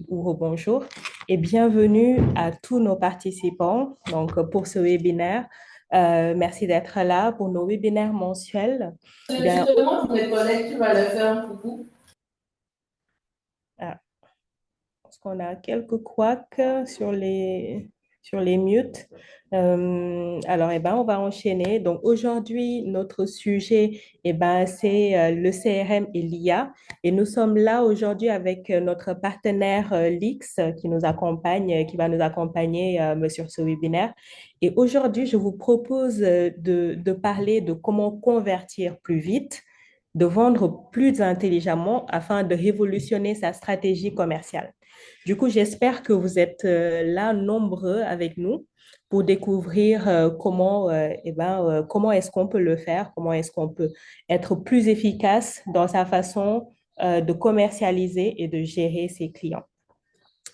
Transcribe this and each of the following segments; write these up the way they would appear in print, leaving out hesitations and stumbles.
ou rebonjour et bienvenue à tous nos participants pour ce webinaire. Merci d'être là pour nos webinaires mensuels. Je Bien, demande mes collègues qui va leur faire un coucou. ah, parce qu'on a quelques couacs sur les mutes. Alors, on va enchaîner. Donc, aujourd'hui, notre sujet, c'est le CRM et l'IA. Et nous sommes là aujourd'hui avec notre partenaire Lix qui nous accompagne, qui va nous accompagner sur ce webinaire. Et aujourd'hui, je vous propose de parler de comment convertir plus vite, de vendre plus intelligemment afin de révolutionner sa stratégie commerciale. Du coup, j'espère que vous êtes là nombreux avec nous pour découvrir comment est-ce qu'on peut le faire, comment est-ce qu'on peut être plus efficace dans sa façon de commercialiser et de gérer ses clients.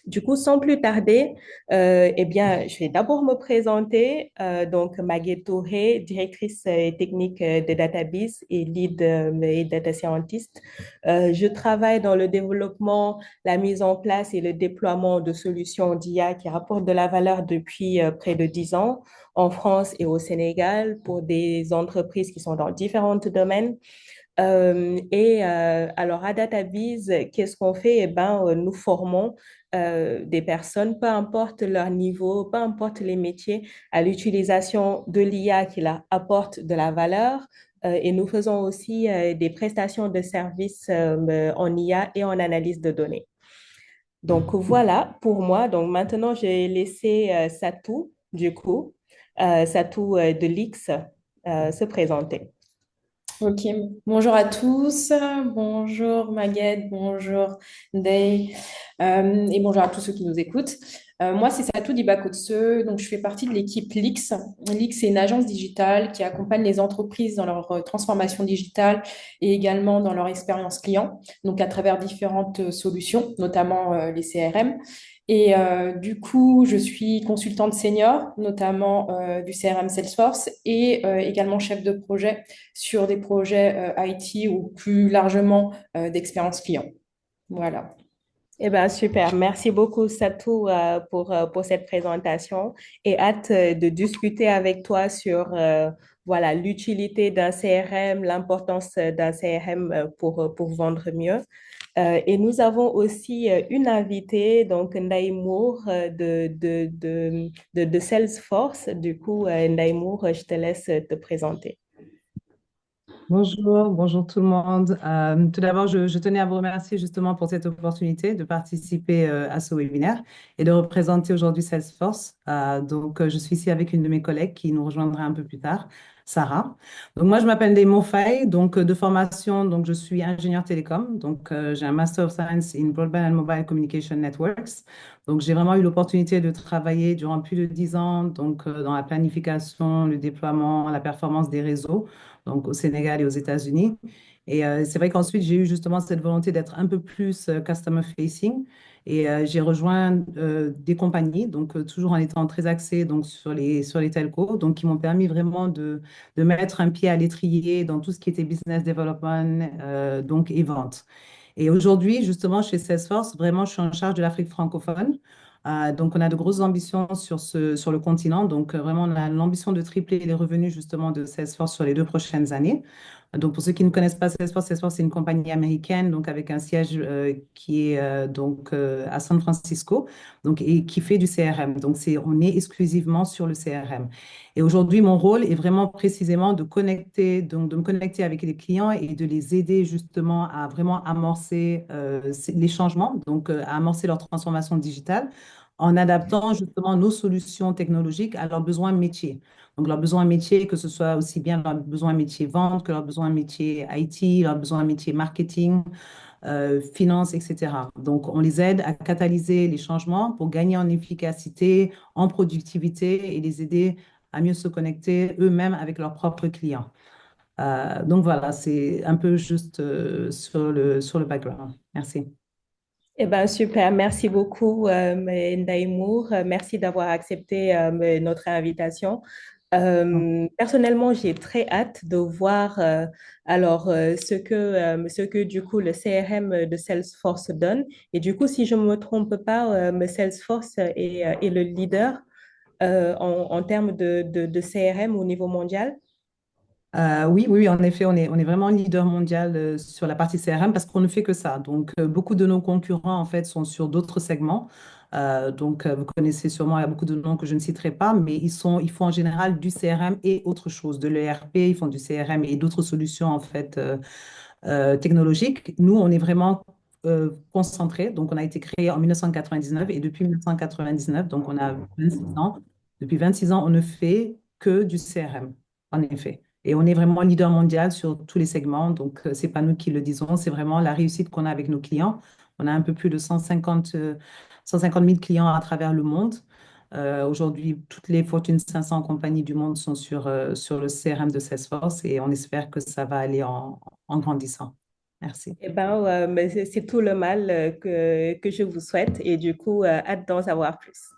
Du coup, sans plus tarder, je vais d'abord me présenter. Donc, Maguette Touré, directrice technique de Database et lead et data scientist. Je travaille dans le développement, la mise en place et le déploiement de solutions d'IA qui rapportent de la valeur depuis près de 10 ans en France et au Sénégal pour des entreprises qui sont dans différents domaines. Alors, à DataBiz, qu'est-ce qu'on fait? Nous formons des personnes, peu importe leur niveau, peu importe les métiers, à l'utilisation de l'IA qui leur apporte de la valeur. Et nous faisons aussi des prestations de services en IA et en analyse de données. Donc, voilà pour moi. Donc, maintenant, j'ai laissé Satou, Satou de l'X, se présenter. Ok, bonjour à tous, bonjour Maguette, bonjour Day, et bonjour à tous ceux qui nous écoutent. Moi, c'est Satou Dibakotse, donc je fais partie de l'équipe Lix. Lix, c'est une agence digitale qui accompagne les entreprises dans leur transformation digitale et également dans leur expérience client, donc à travers différentes solutions, notamment les CRM. Et du coup, je suis consultante senior, notamment du CRM Salesforce, et également chef de projet sur des projets IT ou plus largement d'expérience client. Voilà. Eh bien, super. Merci beaucoup, Satou, pour cette présentation et hâte de discuter avec toi sur voilà, l'utilité d'un CRM, l'importance d'un CRM pour vendre mieux. Et nous avons aussi une invitée, donc Ndaïmour de Salesforce. Du coup, Ndaïmour, je te laisse te présenter. Bonjour, bonjour tout le monde. Tout d'abord, je tenais à vous remercier justement pour cette opportunité de participer à ce webinaire et de représenter aujourd'hui Salesforce. Je suis ici avec une de mes collègues qui nous rejoindra un peu plus tard, Sarah. Donc, moi, je m'appelle Demo Faye, de formation, donc, je suis ingénieure télécom. J'ai un Master of Science in Broadband and Mobile Communication Networks. Donc, j'ai vraiment eu l'opportunité de travailler durant plus de 10 ans dans la planification, le déploiement, la performance des réseaux donc au Sénégal et aux États-Unis. Et c'est vrai qu'ensuite, j'ai eu justement cette volonté d'être un peu plus customer facing. Et j'ai rejoint des compagnies, toujours en étant très axée sur les telcos, donc qui m'ont permis vraiment de mettre un pied à l'étrier dans tout ce qui était business development et vente. Et aujourd'hui, justement, chez Salesforce, vraiment, je suis en charge de l'Afrique francophone. On a de grosses ambitions sur le continent. Vraiment, on a l'ambition de tripler les revenus justement de Salesforce sur les 2 prochaines années. Donc, pour ceux qui ne connaissent pas Salesforce, Salesforce, c'est une compagnie américaine, donc avec un siège qui est à San Francisco, et qui fait du CRM. On est exclusivement sur le CRM. Et aujourd'hui, mon rôle est vraiment précisément de connecter, donc de me connecter avec les clients et de les aider justement à vraiment amorcer les changements, à amorcer leur transformation digitale en adaptant justement nos solutions technologiques à leurs besoins métiers. Donc, leurs besoins métiers, que ce soit aussi bien leurs besoins métiers vente que leurs besoins métiers IT, leurs besoins métiers marketing, finance, etc. Donc, on les aide à catalyser les changements pour gagner en efficacité, en productivité et les aider à mieux se connecter eux-mêmes avec leurs propres clients. Voilà, c'est un peu juste sur le background. Merci. Eh ben, super, merci beaucoup, Ndaïmour. Merci d'avoir accepté notre invitation. Personnellement, j'ai très hâte de voir ce que du coup le CRM de Salesforce donne. Et du coup, si je ne me trompe pas, Salesforce est le leader en termes de CRM au niveau mondial. Oui, oui, oui, en effet, on est vraiment leader mondial sur la partie CRM parce qu'on ne fait que ça. Donc, beaucoup de nos concurrents, en fait, sont sur d'autres segments. Vous connaissez sûrement, il y a beaucoup de noms que je ne citerai pas, mais ils font en général du CRM et autre chose, de l'ERP, ils font du CRM et d'autres solutions, en fait, technologiques. Nous, on est vraiment concentrés. Donc, on a été créé en 1999 et depuis 1999, donc on a 26 ans. Depuis 26 ans, on ne fait que du CRM, en effet. Et on est vraiment leader mondial sur tous les segments. Donc, c'est pas nous qui le disons, c'est vraiment la réussite qu'on a avec nos clients. On a un peu plus de 150 000 clients à travers le monde. Aujourd'hui, toutes les Fortune 500 compagnies du monde sont sur le CRM de Salesforce et on espère que ça va aller en grandissant. Merci. Eh ben, mais c'est tout le mal que je vous souhaite et du coup, hâte d'en savoir plus.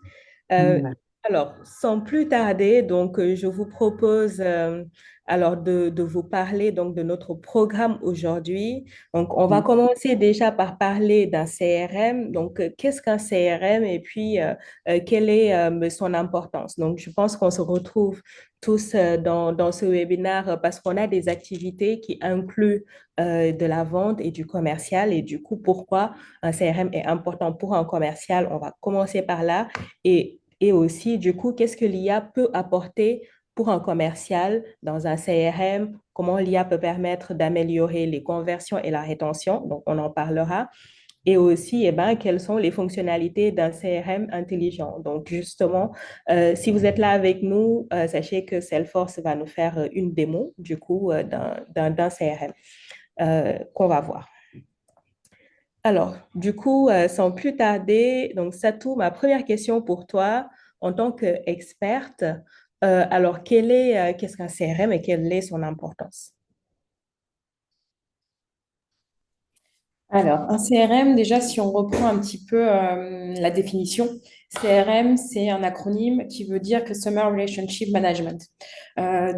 Euh, Voilà. alors, sans plus tarder, donc, je vous propose de vous parler donc, de notre programme aujourd'hui. Donc, on va Oui. commencer déjà par parler d'un CRM. Donc, qu'est-ce qu'un CRM et puis quelle est son importance? Donc, je pense qu'on se retrouve tous dans ce webinaire parce qu'on a des activités qui incluent de la vente et du commercial. Et du coup, pourquoi un CRM est important pour un commercial? On va commencer par là. Et aussi, du coup, qu'est-ce que l'IA peut apporter pour un commercial dans un CRM? Comment l'IA peut permettre d'améliorer les conversions et la rétention? Donc, on en parlera. Et aussi, eh ben, quelles sont les fonctionnalités d'un CRM intelligent? Donc, justement, si vous êtes là avec nous, sachez que Salesforce va nous faire une démo, du coup, d'un CRM qu'on va voir. Alors, du coup, sans plus tarder, donc Satou, ma première question pour toi, en tant qu'experte, qu'est-ce qu'un CRM et quelle est son importance? Alors, un CRM, déjà, si on reprend un petit peu la définition, CRM, c'est un acronyme qui veut dire Customer Relationship Management.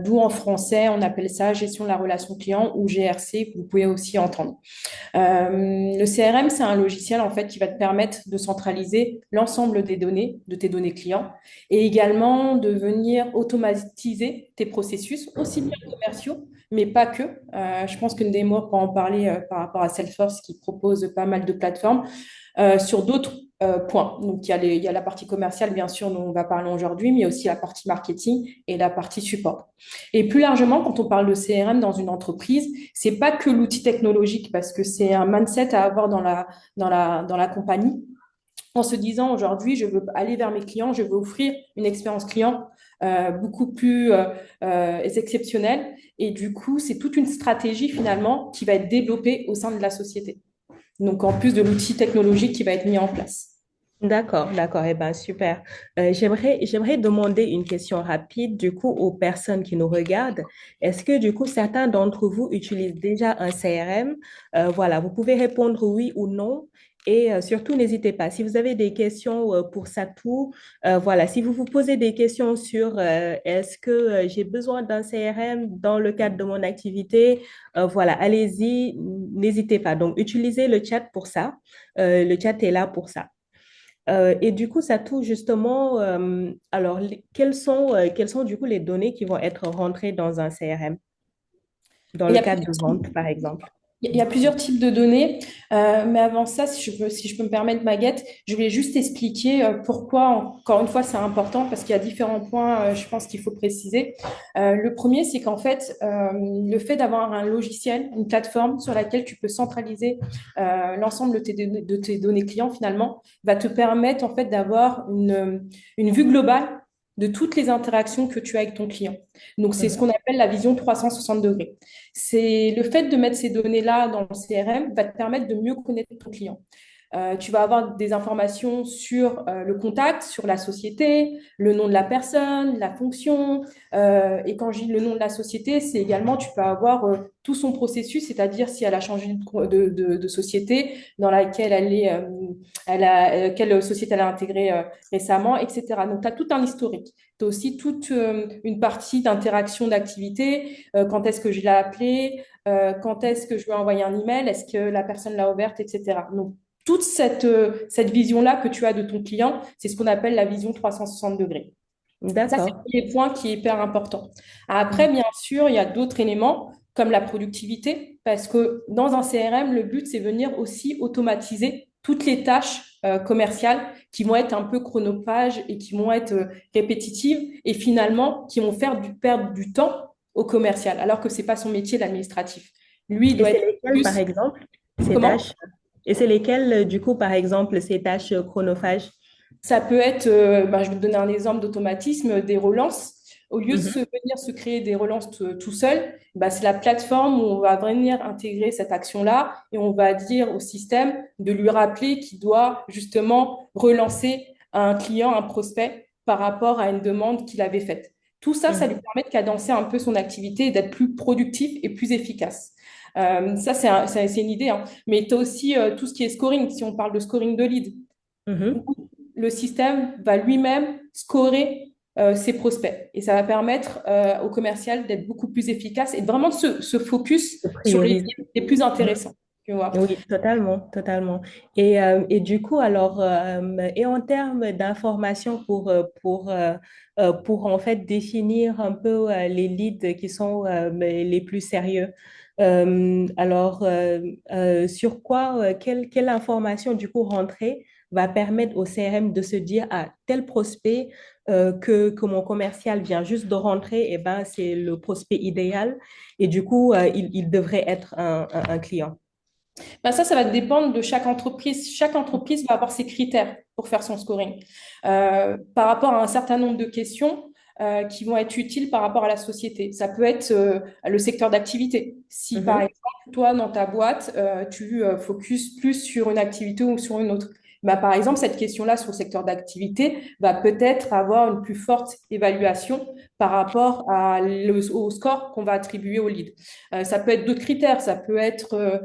D'où en français, on appelle ça gestion de la relation client ou GRC, que vous pouvez aussi entendre. Le CRM, c'est un logiciel en fait qui va te permettre de centraliser l'ensemble des données, de tes données clients, et également de venir automatiser tes processus, aussi bien commerciaux, mais pas que. Je pense qu'une démo pour en parler par rapport à Salesforce qui propose pas mal de plateformes sur d'autres points. Donc, il y a la partie commerciale, bien sûr, dont on va parler aujourd'hui, mais aussi la partie marketing et la partie support. Et plus largement, quand on parle de CRM dans une entreprise, c'est pas que l'outil technologique, parce que c'est un mindset à avoir dans la compagnie. En se disant aujourd'hui, je veux aller vers mes clients, je veux offrir une expérience client beaucoup plus exceptionnelle. Et du coup, c'est toute une stratégie finalement qui va être développée au sein de la société. Donc, en plus de l'outil technologique qui va être mis en place. D'accord, d'accord, eh ben super. J'aimerais demander une question rapide du coup aux personnes qui nous regardent. Est-ce que du coup certains d'entre vous utilisent déjà un CRM? Voilà, vous pouvez répondre oui ou non. Et surtout, n'hésitez pas. Si vous avez des questions pour Satou, voilà, si vous vous posez des questions sur est-ce que j'ai besoin d'un CRM dans le cadre de mon activité, voilà, allez-y, n'hésitez pas. Donc, utilisez le chat pour ça. Le chat est là pour ça. Et du coup, ça touche justement, quelles sont du coup les données qui vont être rentrées dans un CRM, dans Il le y a cadre plusieurs de vente, par exemple? Il y a plusieurs types de données, mais avant ça, si je peux me permettre, Maguette, je voulais juste expliquer pourquoi, encore une fois, c'est important, parce qu'il y a différents points, je pense qu'il faut préciser. Le premier, c'est qu'en fait, le fait d'avoir un logiciel, une plateforme sur laquelle tu peux centraliser l'ensemble de tes données clients, finalement, va te permettre en fait d'avoir une vue globale de toutes les interactions que tu as avec ton client. Donc, c'est ce Mhm. qu'on appelle la vision 360 degrés. C'est le fait de mettre ces données-là dans le CRM va te permettre de mieux connaître ton client. Tu vas avoir des informations sur le contact, sur la société, le nom de la personne, la fonction. Et quand je dis le nom de la société, c'est également, tu peux avoir tout son processus, c'est-à-dire si elle a changé de société dans laquelle elle est quelle société elle a intégré récemment, etc. Donc, tu as tout un historique. Tu as aussi toute une partie d'interaction d'activité. Quand est-ce que je l'ai appelé? Quand est-ce que je lui ai envoyé un email? Est-ce que la personne l'a ouverte, etc. Donc, toute cette vision-là que tu as de ton client, c'est ce qu'on appelle la vision 360 degrés. Ça, c'est le D'accord. premier point qui est hyper important. Après, Mhm. bien sûr, il y a d'autres éléments comme la productivité, parce que dans un CRM, le but, c'est venir aussi automatiser toutes les tâches commerciales qui vont être un peu chronophages et qui vont être répétitives et finalement qui vont faire perdre du temps au commercial, alors que c'est pas son métier, l'administratif. Lui, il Et doit c'est être lesquelles, par plus... exemple, ces Comment? tâches? Et c'est lesquelles, du coup, par exemple, ces tâches chronophages? Ça peut être, je vais te donner un exemple d'automatisme, des relances. Au lieu de Mhm. venir se créer des relances tout seul, c'est la plateforme où on va venir intégrer cette action-là et on va dire au système de lui rappeler qu'il doit justement relancer un client, un prospect par rapport à une demande qu'il avait faite. Tout ça, ça lui Mhm. permet de cadencer un peu son activité et d'être plus productif et plus efficace. Ça, c'est une idée, hein. Mais tu as aussi tout ce qui est scoring, si on parle de scoring de lead où Mhm. le système va lui-même scorer ses prospects. Et ça va permettre au commercial d'être beaucoup plus efficace et vraiment de se focus Je sur les priorise. leads les plus intéressants. Tu vois. Oui, totalement, totalement. Et du coup, alors, et en termes d'informations pour en fait définir un peu les leads qui sont les plus sérieux. Sur quoi, quelle information du coup rentrer va permettre au CRM de se dire, ah, tel prospect que mon commercial vient juste de rentrer, et ben, c'est le prospect idéal et du coup, il devrait être un client. Ça va dépendre de chaque entreprise. Chaque entreprise va avoir ses critères pour faire son scoring. Par rapport à un certain nombre de questions qui vont être utiles par rapport à la société. Ça peut être le secteur d'activité. Si par Mhm. exemple, toi, dans ta boîte, tu focuses plus sur une activité ou sur une autre. Par exemple, cette question-là sur le secteur d'activité va peut-être avoir une plus forte évaluation par rapport au score qu'on va attribuer au lead. Ça peut être d'autres critères, ça peut être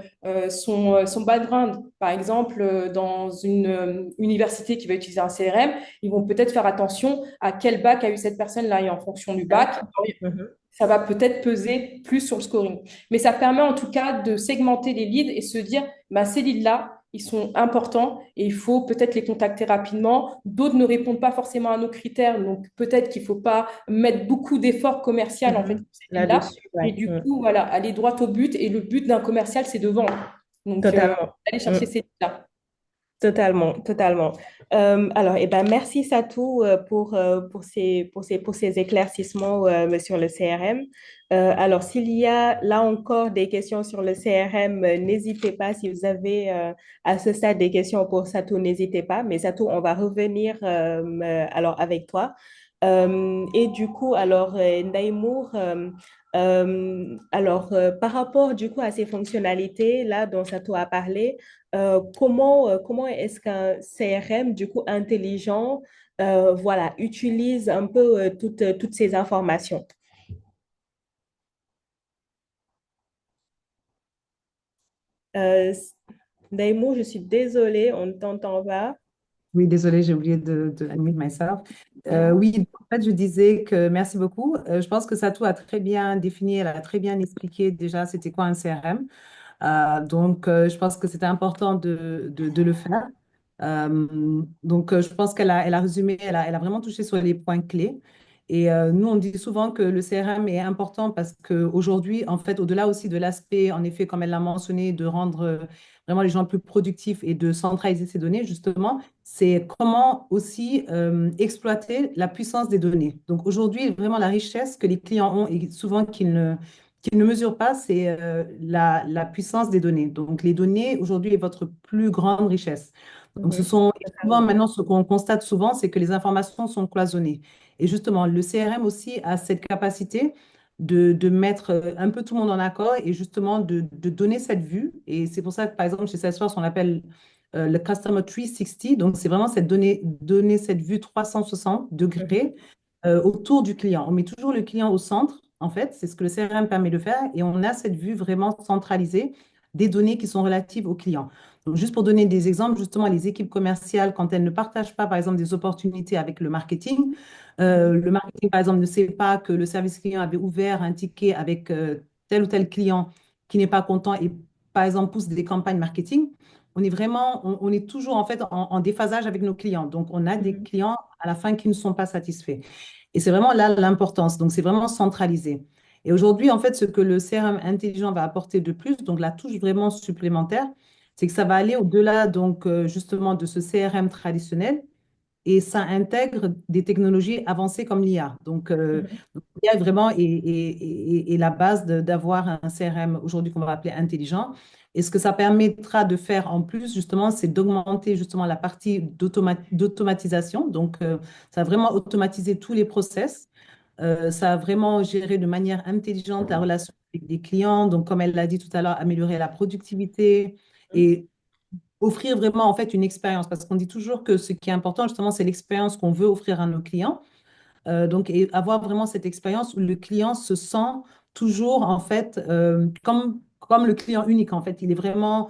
son background. Par exemple, dans une université qui va utiliser un CRM, ils vont peut-être faire attention à quel bac a eu cette personne-là. Et en fonction du bac, D'accord. Mhm. ça va peut-être peser plus sur le scoring. Mais ça permet en tout cas de segmenter les leads et se dire, ces leads-là, ils sont importants et il faut peut-être les contacter rapidement. D'autres ne répondent pas forcément à nos critères, donc peut-être qu'il ne faut pas mettre beaucoup d'efforts commerciaux en fait Mhm. pour ces leads-là. Là-dessus, Et ouais. du Mm. coup, voilà, aller droit au but. Et le but d'un commercial, c'est de vendre. Donc, Totalement. aller chercher Mm. ces leads-là. Totalement, totalement. Alors, eh ben, merci Satou pour ces éclaircissements sur le CRM. Alors, s'il y a là encore des questions sur le CRM, n'hésitez pas. Si vous avez à ce stade des questions pour Satou, n'hésitez pas. Mais Satou, on va revenir alors avec toi. Et du coup, alors, Naïmour, par rapport du coup à ces fonctionnalités là dont Satou a parlé, comment est-ce qu'un CRM, du coup, intelligent, voilà, utilise un peu toutes ces informations? Euh, Daimo, je suis désolée, on ne t'entend pas. Oui, désolée, j'ai oublié de unmute myself. Oui, en fait, je disais que merci beaucoup. Je pense que Satou a très bien défini, elle a très bien expliqué déjà c'était quoi un CRM. Je pense que c'était important de le faire. Je pense elle a résumé, elle a vraiment touché sur les points clés. Nous, on dit souvent que le CRM est important parce qu'aujourd'hui, en fait, au-delà aussi de l'aspect, en effet, comme elle l'a mentionné, de rendre vraiment les gens plus productifs et de centraliser ces données, justement, c'est comment aussi exploiter la puissance des données. Donc aujourd'hui, vraiment la richesse que les clients ont et souvent qu'ils ne mesurent pas, c'est la puissance des données. Donc les données aujourd'hui est votre plus grande richesse. Donc Mhm. et souvent Totalement. maintenant ce qu'on constate souvent, c'est que les informations sont cloisonnées. Et justement, le CRM aussi a cette capacité de mettre un peu tout le monde en accord et justement de donner cette vue. Et c'est pour ça que, par exemple, chez Salesforce, on appelle le Customer 360. Donc, c'est vraiment donner cette vue 360 Mhm. degrés autour du client. On met toujours le client au centre, en fait. C'est ce que le CRM permet de faire. Et on a cette vue vraiment centralisée des données qui sont relatives aux clients. Donc, juste pour donner des exemples, justement, les équipes commerciales, quand elles ne partagent pas, par exemple, des opportunités avec le marketing, par exemple, ne sait pas que le service client avait ouvert un ticket avec tel ou tel client qui n'est pas content et, par exemple, pousse des campagnes marketing. On est toujours en fait en déphasage avec nos clients. Donc, on a des Mhm. clients à la fin qui ne sont pas satisfaits. Et c'est vraiment là l'importance. Donc, c'est vraiment centralisé. Et aujourd'hui, en fait, ce que le CRM intelligent va apporter de plus, donc la touche vraiment supplémentaire, c'est que ça va aller au-delà, donc, justement, de ce CRM traditionnel et ça intègre des technologies avancées comme l'IA. Mhm. Donc, l'IA vraiment est la base d'avoir un CRM aujourd'hui qu'on va appeler intelligent. Et ce que ça permettra de faire en plus, justement, c'est d'augmenter justement la partie d'automatisation. Donc, ça va vraiment automatiser tous les process. Ça va vraiment gérer de manière intelligente la relation avec les clients. Donc, comme elle l'a dit tout à l'heure, améliorer la productivité et offrir vraiment en fait une expérience. Parce qu'on dit toujours que ce qui est important, justement, c'est l'expérience qu'on veut offrir à nos clients. Donc, et avoir vraiment cette expérience où le client se sent toujours, en fait, comme le client unique. En fait, il est vraiment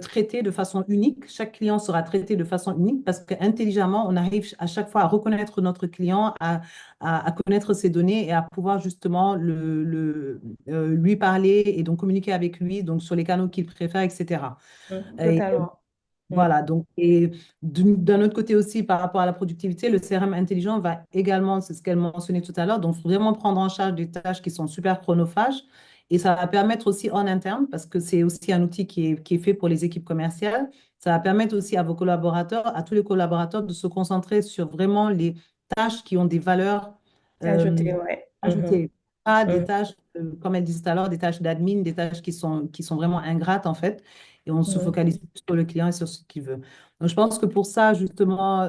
traité de façon unique. Chaque client sera traité de façon unique parce qu'intelligemment, on arrive à chaque fois à reconnaître notre client, à connaître ses données et à pouvoir justement lui parler et donc communiquer avec lui donc sur les canaux qu'il préfère, etc. Mhm. Et Totalement. Mhm. voilà, donc, et d'un autre côté aussi, par rapport à la productivité, le CRM intelligent va également, c'est ce qu'elle mentionnait tout à l'heure, donc vraiment prendre en charge des tâches qui sont super chronophages. Et ça va permettre aussi en interne, parce que c'est aussi un outil qui est fait pour les équipes commerciales, ça va permettre aussi à vos collaborateurs, à tous les collaborateurs, de se concentrer sur vraiment les tâches qui ont des valeurs euh, Ajouter, ouais. Mhm. ajoutées. Pas des Mhm. tâches, comme elle disait tout à l'heure, des tâches d'admin, des tâches qui sont vraiment ingrates en fait et on se Mhm. focalise plus sur le client et sur ce qu'il veut. Donc, je pense que pour ça, justement,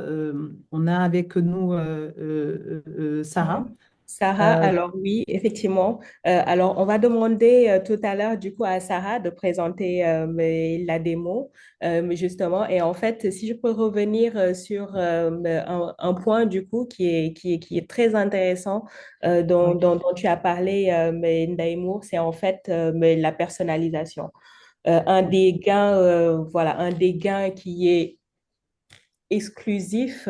on a avec nous Sarah. Mhm. Sarah, Euh, alors oui, effectivement. Alors, on va demander tout à l'heure, du coup, à Sarah de présenter la démo, justement. Et en fait, si je peux revenir sur un point, du coup, qui est très intéressant, oui, dont tu as parlé, Ndaïmour, c'est en fait la personnalisation. Un des gains qui est exclusif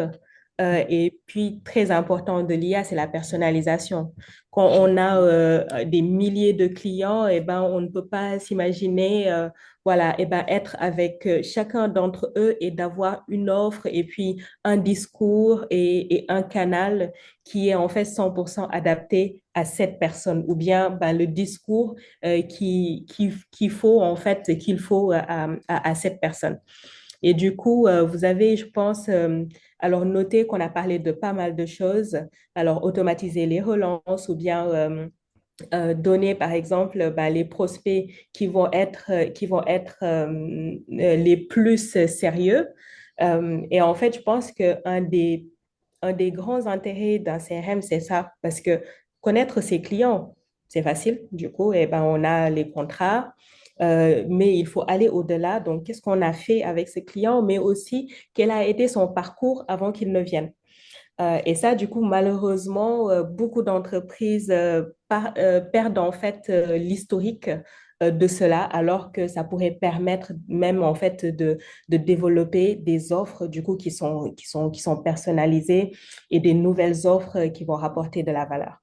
et puis très important de l'IA, c'est la personnalisation. Quand on a des milliers de clients, eh ben, on ne peut pas s'imaginer voilà, eh ben, être avec chacun d'entre eux et d'avoir une offre et puis un discours et un canal qui est en fait 100% adapté à cette personne ou bien ben, le discours qu'il faut en fait qu'il faut à cette personne. Et du coup, vous avez, je pense, alors noté qu'on a parlé de pas mal de choses. Alors, automatiser les relances ou bien donner, par exemple, bah, les prospects qui vont être les plus sérieux. Et en fait, je pense un des grands intérêts d'un CRM, c'est ça, parce que connaître ses clients, c'est facile. Du coup, eh ben, on a les contrats. Mais il faut aller au-delà. Donc, qu'est-ce qu'on a fait avec ces clients, mais aussi quel a été son parcours avant qu'il ne vienne. Et ça, du coup, malheureusement, beaucoup d'entreprises perdent en fait l'historique de cela, alors que ça pourrait permettre même en fait de développer des offres du coup qui sont personnalisées et des nouvelles offres qui vont rapporter de la valeur.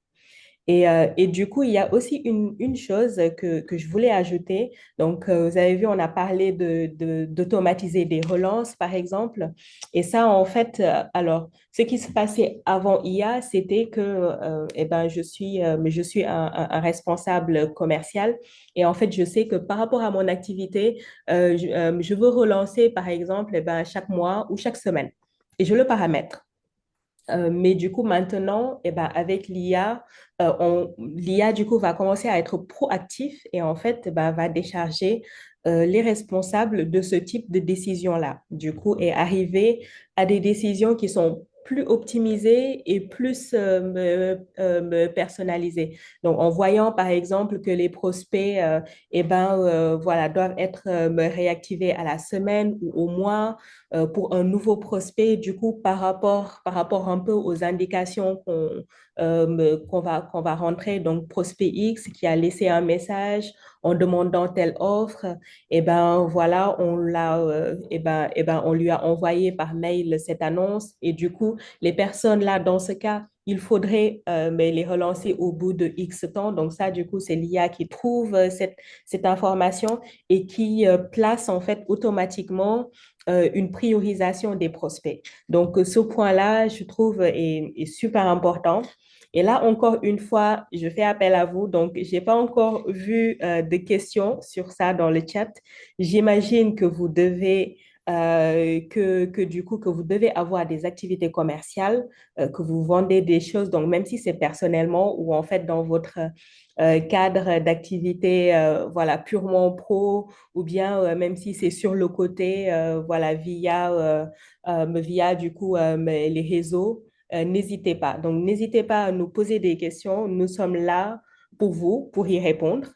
Et du coup, il y a aussi une chose que je voulais ajouter. Donc, vous avez vu, on a parlé d'automatiser des relances, par exemple. Et ça, en fait, alors, ce qui se passait avant IA, c'était que eh ben, je suis un responsable commercial. Et en fait, je sais que par rapport à mon activité, je veux relancer, par exemple, eh ben, chaque mois ou chaque semaine. Et je le paramètre. Mais du coup, maintenant, eh ben, avec l'IA, l'IA, du coup, va commencer à être proactif et en fait, eh ben, va décharger les responsables de ce type de décision-là. Du coup, et arriver à des décisions qui sont plus optimisé et plus personnalisé. Donc, en voyant par exemple que les prospects, voilà, doivent être réactivés à la semaine ou au mois pour un nouveau prospect, du coup, par rapport un peu aux indications qu'on va rentrer, donc prospect X qui a laissé un message en demandant telle offre, et ben voilà, on lui a envoyé par mail cette annonce et du coup, les personnes là, dans ce cas, il faudrait mais les relancer au bout de X temps. Donc ça, du coup, c'est l'IA qui trouve cette information et qui place en fait automatiquement une priorisation des prospects. Donc ce point-là, je trouve, est super important. Et là, encore une fois, je fais appel à vous. Donc, je n'ai pas encore vu de questions sur ça dans le chat. J'imagine que vous devez, du coup, que vous devez avoir des activités commerciales, que vous vendez des choses. Donc, même si c'est personnellement ou en fait dans votre cadre d'activité, voilà, purement pro, ou bien même si c'est sur le côté, voilà, via du coup les réseaux n'hésitez pas. Donc, n'hésitez pas à nous poser des questions. Nous sommes là pour vous, pour y répondre.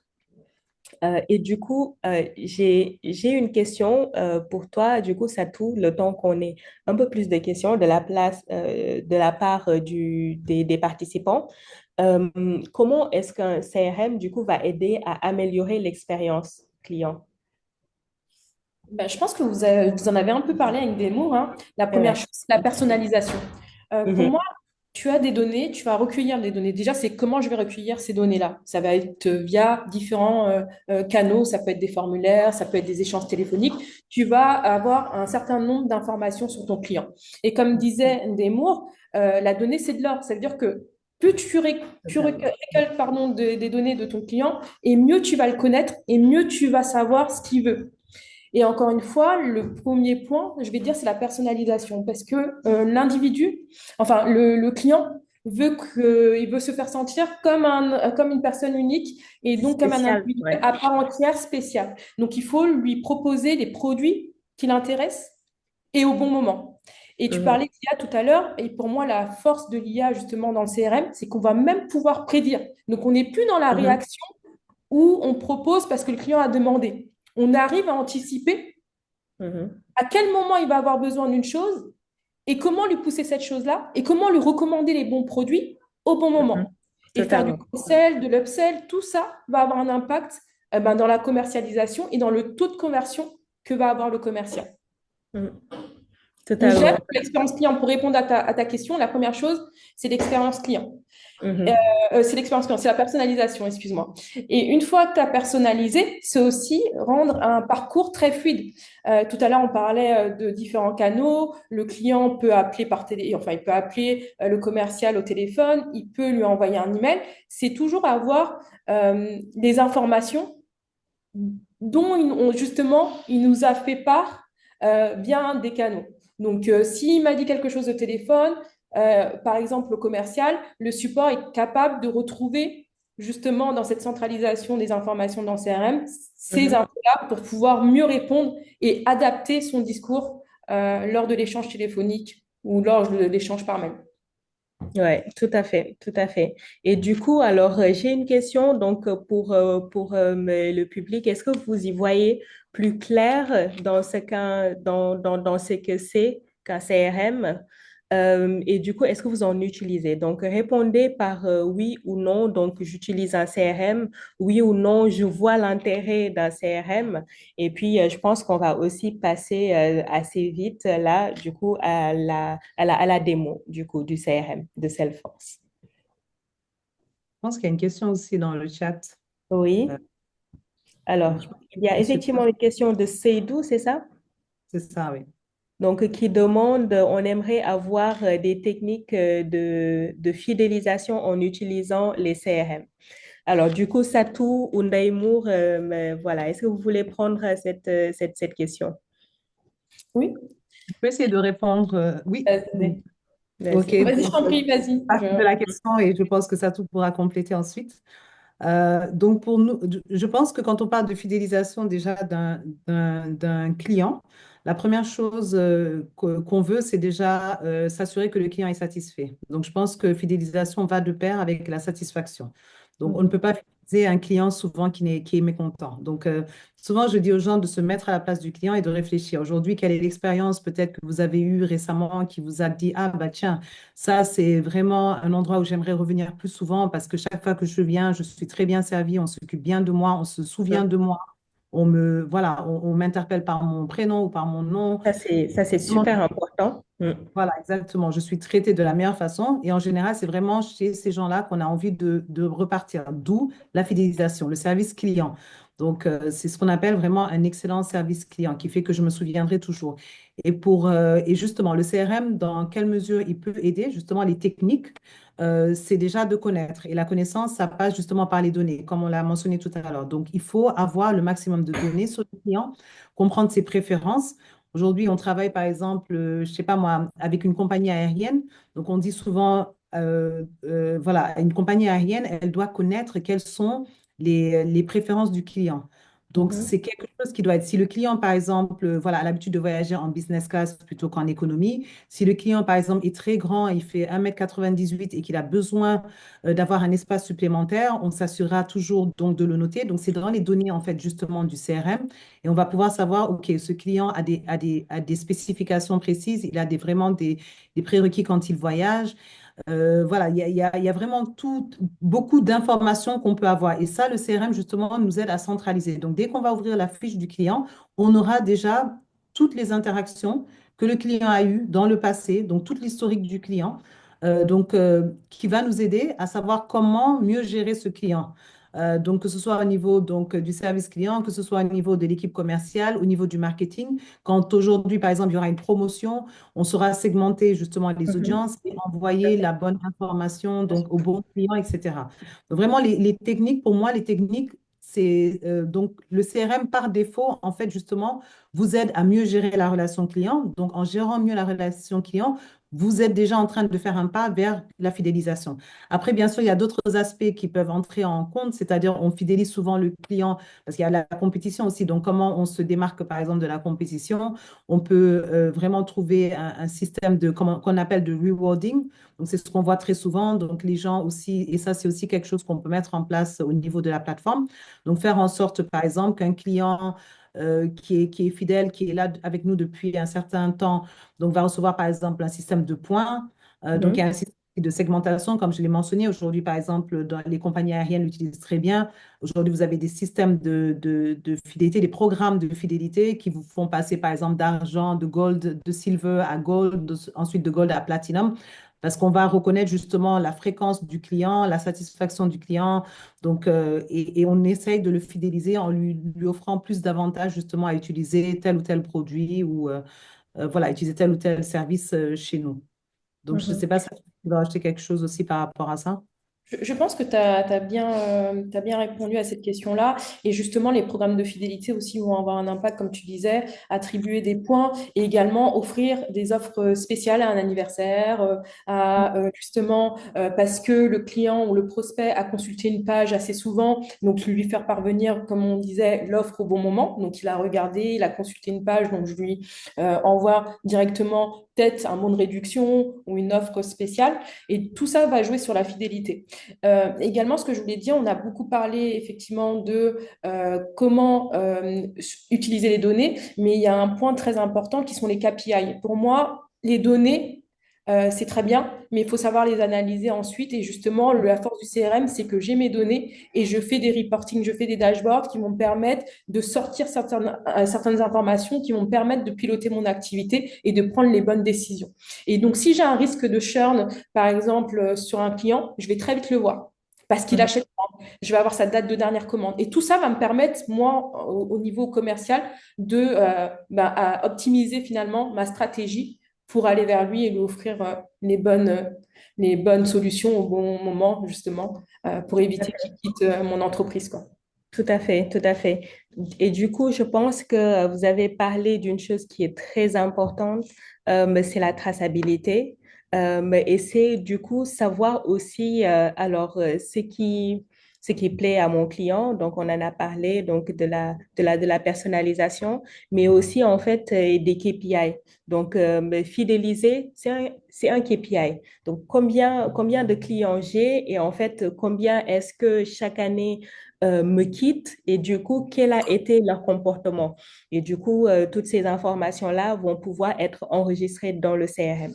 Et du coup, j'ai une question pour toi. Du coup, ça tout le temps qu'on ait un peu plus de questions de la part des participants. Comment est-ce qu'un CRM, du coup, va aider à améliorer l'expérience client? Ben, je pense que vous en avez un peu parlé avec Desmours, hein. La première Ouais. chose, c'est la personnalisation. Pour Mhm. moi, tu as des données, tu vas recueillir des données. Déjà, c'est comment je vais recueillir ces données-là. Ça va être via différents canaux, ça peut être des formulaires, ça peut être des échanges téléphoniques. Tu vas avoir un certain nombre d'informations sur ton client. Et comme disait Desmours, la donnée, c'est de l'or. Ça veut dire que plus tu Totalement. récoltes pardon, des données de ton client, et mieux tu vas le connaître, et mieux tu vas savoir ce qu'il veut. Et encore une fois, le premier point, je vais dire, c'est la personnalisation. Parce que l'individu, enfin, le client il veut se faire sentir comme une personne unique et donc comme un Spécial, individu ouais. à part entière spécial. Donc, il faut lui proposer des produits qui l'intéressent et au bon moment. Et tu Mhm. parlais d'IA tout à l'heure, et pour moi, la force de l'IA, justement, dans le CRM, c'est qu'on va même pouvoir prédire. Donc, on n'est plus dans la Mhm. réaction où on propose parce que le client a demandé. On arrive à anticiper Mhm. à quel moment il va avoir besoin d'une chose et comment lui pousser cette chose-là et comment lui recommander les bons produits au bon Mhm. moment. Et faire du Totalement. cross-sell, de l'upsell, tout ça va avoir un impact dans la commercialisation et dans le taux de conversion que va avoir le commercial. Mhm. Donc, je dirais Totalement. que l'expérience client, pour répondre à ta question, la première chose, c'est l'expérience client. Euh, Mhm. c'est l'expérience client, c'est la personnalisation, excuse-moi. Et une fois que tu as personnalisé, c'est aussi rendre un parcours très fluide. Tout à l'heure, on parlait de différents canaux. Le client peut appeler par télé, enfin, il peut appeler le commercial au téléphone, il peut lui envoyer un email. C'est toujours avoir des informations dont justement il nous a fait part via des canaux. Donc, s'il m'a dit quelque chose au téléphone, par exemple, le commercial, le support est capable de retrouver justement dans cette centralisation des informations dans CRM ces Mhm. infos-là pour pouvoir mieux répondre et adapter son discours lors de l'échange téléphonique ou lors de l'échange par mail. Ouais, tout à fait, tout à fait. Et du coup, alors, j'ai une question donc pour le public. Est-ce que vous y voyez plus clair dans dans ce que c'est qu'un CRM? Et du coup, est-ce que vous en utilisez? Donc, répondez par oui ou non. Donc, j'utilise un CRM. Oui ou non, je vois l'intérêt d'un CRM. Et puis, je pense qu'on va aussi passer assez vite là, du coup, à la démo, du coup, du CRM, de Salesforce. Je pense qu'il y a une question aussi dans le chat. Oui. Euh, Alors, je pense il y a que Monsieur effectivement une question de Seydou, c'est ça? c'est ça, oui. Donc, qui demande, on aimerait avoir des techniques de fidélisation en utilisant les CRM. Alors, du coup, Satou ou Ndaïmour, voilà, est-ce que vous voulez prendre cette question? Oui, Je peux essayer de répondre. Oui. vas-y, OK. vas-y, je Donc, t'en prie, vas-y. de la question et je pense que ça tout pourra compléter ensuite. Donc, pour nous, je pense que quand on parle de fidélisation déjà d'un client, La première chose qu'on veut, c'est déjà s'assurer que le client est satisfait. Donc, je pense que fidélisation va de pair avec la satisfaction. Donc, on ne Mhm. peut pas fidéliser un client souvent qui est mécontent. Donc, souvent, je dis aux gens de se mettre à la place du client et de réfléchir. Aujourd'hui, quelle est l'expérience peut-être que vous avez eue récemment qui vous a dit, ah, bah tiens, ça, c'est vraiment un endroit où j'aimerais revenir plus souvent parce que chaque fois que je viens, je suis très bien servie, on s'occupe bien de moi, on se souvient de moi. Voilà, on m'interpelle par mon prénom ou par mon nom. Ça, c'est Vraiment, super important. Mm. voilà, exactement. Je suis traitée de la meilleure façon. Et en général, c'est vraiment chez ces gens-là qu'on a envie de repartir. D'où la fidélisation, le service client. Donc, c'est ce qu'on appelle vraiment un excellent service client qui fait que je me souviendrai toujours. Et justement, le CRM, dans quelle mesure il peut aider? Justement, les techniques, c'est déjà de connaître. Et la connaissance, ça passe justement par les données, comme on l'a mentionné tout à l'heure. Donc, il faut avoir le maximum de données sur le client, comprendre ses préférences. Aujourd'hui, on travaille par exemple, je sais pas moi, avec une compagnie aérienne. Donc, on dit souvent, voilà, une compagnie aérienne, elle doit connaître quelles sont les préférences du client. Donc, Mhm. c'est quelque chose qui doit être, si le client, par exemple, voilà, a l'habitude de voyager en business class plutôt qu'en économie, si le client, par exemple, est très grand, il fait 1,98 m et qu'il a besoin d'avoir un espace supplémentaire, on s'assurera toujours donc de le noter. Donc, c'est dans les données, en fait, justement, du CRM. Et on va pouvoir savoir, OK, ce client a des spécifications précises, il a vraiment des prérequis quand il voyage. Voilà, il y a vraiment beaucoup d'informations qu'on peut avoir. Et ça, le CRM, justement, nous aide à centraliser. Donc, dès qu'on va ouvrir la fiche du client, on aura déjà toutes les interactions que le client a eues dans le passé, donc toute l'historique du client, qui va nous aider à savoir comment mieux gérer ce client. Donc, que ce soit au niveau donc, du service client, que ce soit au niveau de l'équipe commerciale, au niveau du marketing. Quand aujourd'hui, par exemple, il y aura une promotion, on saura segmenter justement les Mhm. audiences et envoyer la bonne information donc au bon client, etc. Donc vraiment, les techniques, pour moi, les techniques, c'est donc le CRM par défaut, en fait, justement, vous aide à mieux gérer la relation client. Donc, en gérant mieux la relation client, vous êtes déjà en train de faire un pas vers la fidélisation. Après, bien sûr, il y a d'autres aspects qui peuvent entrer en compte, c'est-à-dire on fidélise souvent le client parce qu'il y a la compétition aussi. Donc, comment on se démarque, par exemple, de la compétition? On peut vraiment trouver un système qu'on appelle de rewarding. Donc, c'est ce qu'on voit très souvent. Donc, les gens aussi, et ça, c'est aussi quelque chose qu'on peut mettre en place au niveau de la plateforme. Donc, faire en sorte, par exemple, qu'un client qui est fidèle, qui est là avec nous depuis un certain temps, donc va recevoir, par exemple, un système de points. Donc, il y a Mhm. un système de segmentation, comme je l'ai mentionné. Aujourd'hui, par exemple, dans les compagnies aériennes l'utilisent très bien. Aujourd'hui, vous avez des systèmes de fidélité, des programmes de fidélité qui vous font passer, par exemple, d'argent, de gold, de silver à gold, ensuite de gold à platinum, parce qu'on va reconnaître justement la fréquence du client, la satisfaction du client. Donc, et on essaye de le fidéliser en lui offrant plus d'avantages justement à utiliser tel ou tel produit ou voilà, utiliser tel ou tel service chez nous. Donc, je ne sais Mhm. pas si tu veux rajouter quelque chose aussi par rapport à ça. Je pense que tu as, bien, t'as bien répondu à cette question-là. Et justement, les programmes de fidélité aussi vont avoir un impact, comme tu disais, attribuer des points et également offrir des offres spéciales à un anniversaire, justement, parce que le client ou le prospect a consulté une page assez souvent, donc lui faire parvenir, comme on disait, l'offre au bon moment. Donc, il a regardé, il a consulté une page, donc je lui envoie directement peut-être un bon de réduction ou une offre spéciale. Et tout ça va jouer sur la fidélité. Également, ce que je voulais dire, on a beaucoup parlé effectivement de comment utiliser les données, mais il y a un point très important qui sont les KPI. Pour moi, les données, c'est très bien, mais il faut savoir les analyser ensuite. Et justement, la force du CRM, c'est que j'ai mes données et je fais des reporting, je fais des dashboards qui vont me permettre de sortir certaines informations qui vont me permettre de piloter mon activité et de prendre les bonnes décisions. Et donc, si j'ai un risque de churn, par exemple, sur un client, je vais très vite le voir parce qu'il Mhm. achète. Je vais avoir sa date de dernière commande. Et tout ça va me permettre, moi, au niveau commercial, de à optimiser finalement ma stratégie pour aller vers lui et lui offrir les bonnes solutions au bon moment, justement, pour éviter qu'il quitte mon entreprise, quoi. Tout à fait, tout à fait. Et du coup, je pense que vous avez parlé d'une chose qui est très importante, mais c'est la traçabilité. Et c'est du coup savoir aussi, alors, ce qui ce qui plaît à mon client. Donc, on en a parlé donc de la personnalisation, mais aussi en fait des KPI. Donc, me fidéliser, c'est un KPI. Donc, combien de clients j'ai et en fait, combien est-ce que chaque année me quittent et du coup, quel a été leur comportement. Et du coup, toutes ces informations-là vont pouvoir être enregistrées dans le CRM.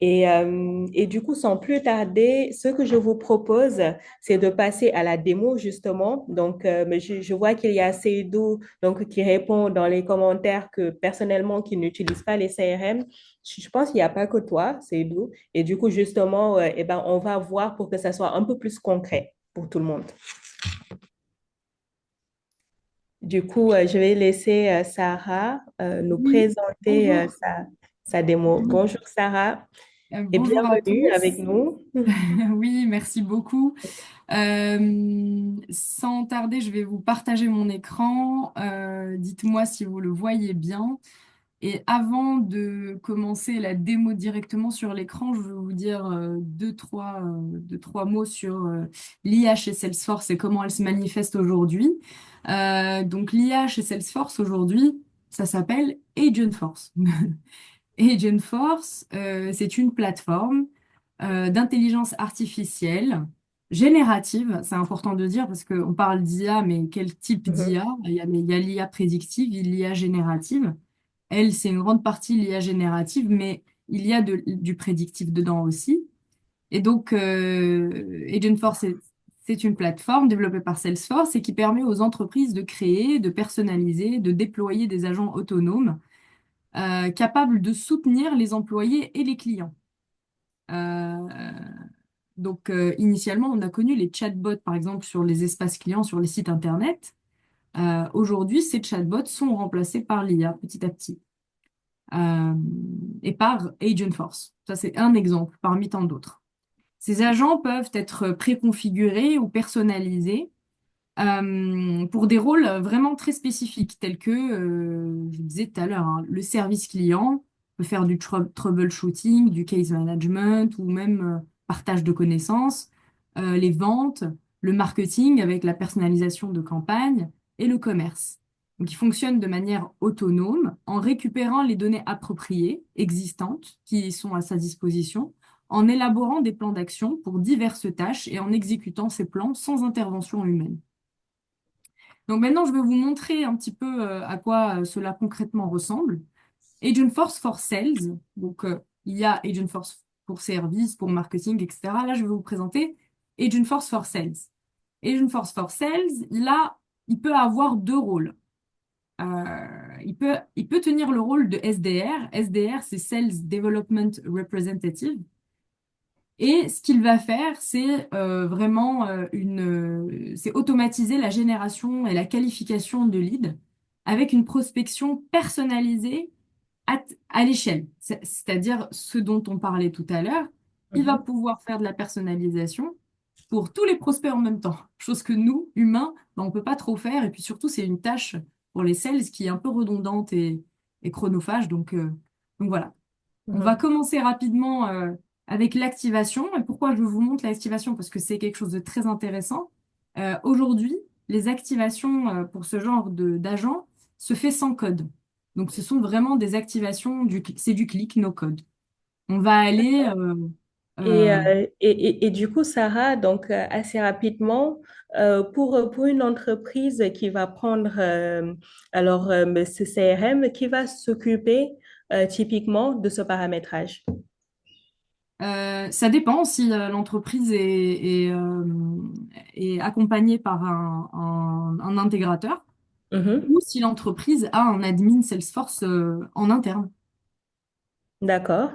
Et du coup, sans plus tarder, ce que je vous propose, c'est de passer à la démo, justement. Donc, mais je vois qu'il y a Seydou donc, qui répond dans les commentaires que personnellement, qui n'utilise pas les CRM. Je pense qu'il n'y a pas que toi, Seydou. Et du coup, justement, eh ben, on va voir pour que ça soit un peu plus concret pour tout le monde. Du coup, je vais laisser Sarah nous Oui, présenter bonjour. sa démo. Bonjour Sarah et Bonjour à bienvenue avec tous. nous. Oui, merci beaucoup. Sans tarder, je vais vous partager mon écran. Dites-moi si vous le voyez bien. Et avant de commencer la démo directement sur l'écran, je vais vous dire deux, trois mots sur l'IA chez Salesforce et comment elle se manifeste aujourd'hui. Donc l'IA chez Salesforce aujourd'hui, ça s'appelle Agentforce. Agentforce, c'est une plateforme d'intelligence artificielle générative. C'est important de dire parce qu'on parle d'IA, mais quel type Mhm, d'IA? Il y a l'IA prédictive, l'IA générative. Elle, c'est une grande partie l'IA générative, mais il y a du prédictif dedans aussi. Et donc, Agentforce, c'est une plateforme développée par Salesforce et qui permet aux entreprises de créer, de personnaliser, de déployer des agents autonomes capables de soutenir les employés et les clients. Euh, Initialement, on a connu les chatbots, par exemple, sur les espaces clients, sur les sites Internet. Aujourd'hui, ces chatbots sont remplacés par l'IA petit à petit euh, et par Agentforce. Ça, c'est un exemple parmi tant d'autres. Ces agents peuvent être préconfigurés ou personnalisés pour des rôles vraiment très spécifiques, tels que, je disais tout à l'heure, hein, le service client peut faire du troubleshooting, du case management ou même partage de connaissances, les ventes, le marketing avec la personnalisation de campagne et le commerce. Donc, il fonctionne de manière autonome en récupérant les données appropriées, existantes, qui sont à sa disposition, en élaborant des plans d'action pour diverses tâches et en exécutant ces plans sans intervention humaine. Donc maintenant, je vais vous montrer un petit peu à quoi cela concrètement ressemble. Agentforce for Sales, il y a Agentforce pour service, pour marketing, etc. Là, je vais vous présenter Agentforce for Sales. Agentforce for Sales, il peut avoir deux rôles. Il peut tenir le rôle de SDR. SDR, c'est Sales Development Representative. Et ce qu'il va faire, c'est vraiment c'est automatiser la génération et la qualification de leads avec une prospection personnalisée à l'échelle. C'est-à-dire ce dont on parlait tout à l'heure, il va mhm, pouvoir faire de la personnalisation pour tous les prospects en même temps. Chose que nous, humains, ben, on peut pas trop faire. Et puis surtout, c'est une tâche pour les sales qui est un peu redondante et chronophage. Donc voilà. On va mhm. commencer rapidement avec l'activation. Et pourquoi je vous montre l'activation? Parce que c'est quelque chose de très intéressant. Aujourd'hui, les activations pour ce genre d'agent se fait sans code. Donc, ce sont vraiment des activations, c'est du clic, no code. On va aller... euh, Et du coup, Sarah, donc assez rapidement, pour une entreprise qui va prendre ce CRM, qui va s'occuper typiquement de ce paramétrage. Ça dépend si l'entreprise est accompagnée par un intégrateur Mhm. ou si l'entreprise a un admin Salesforce en interne. D'accord.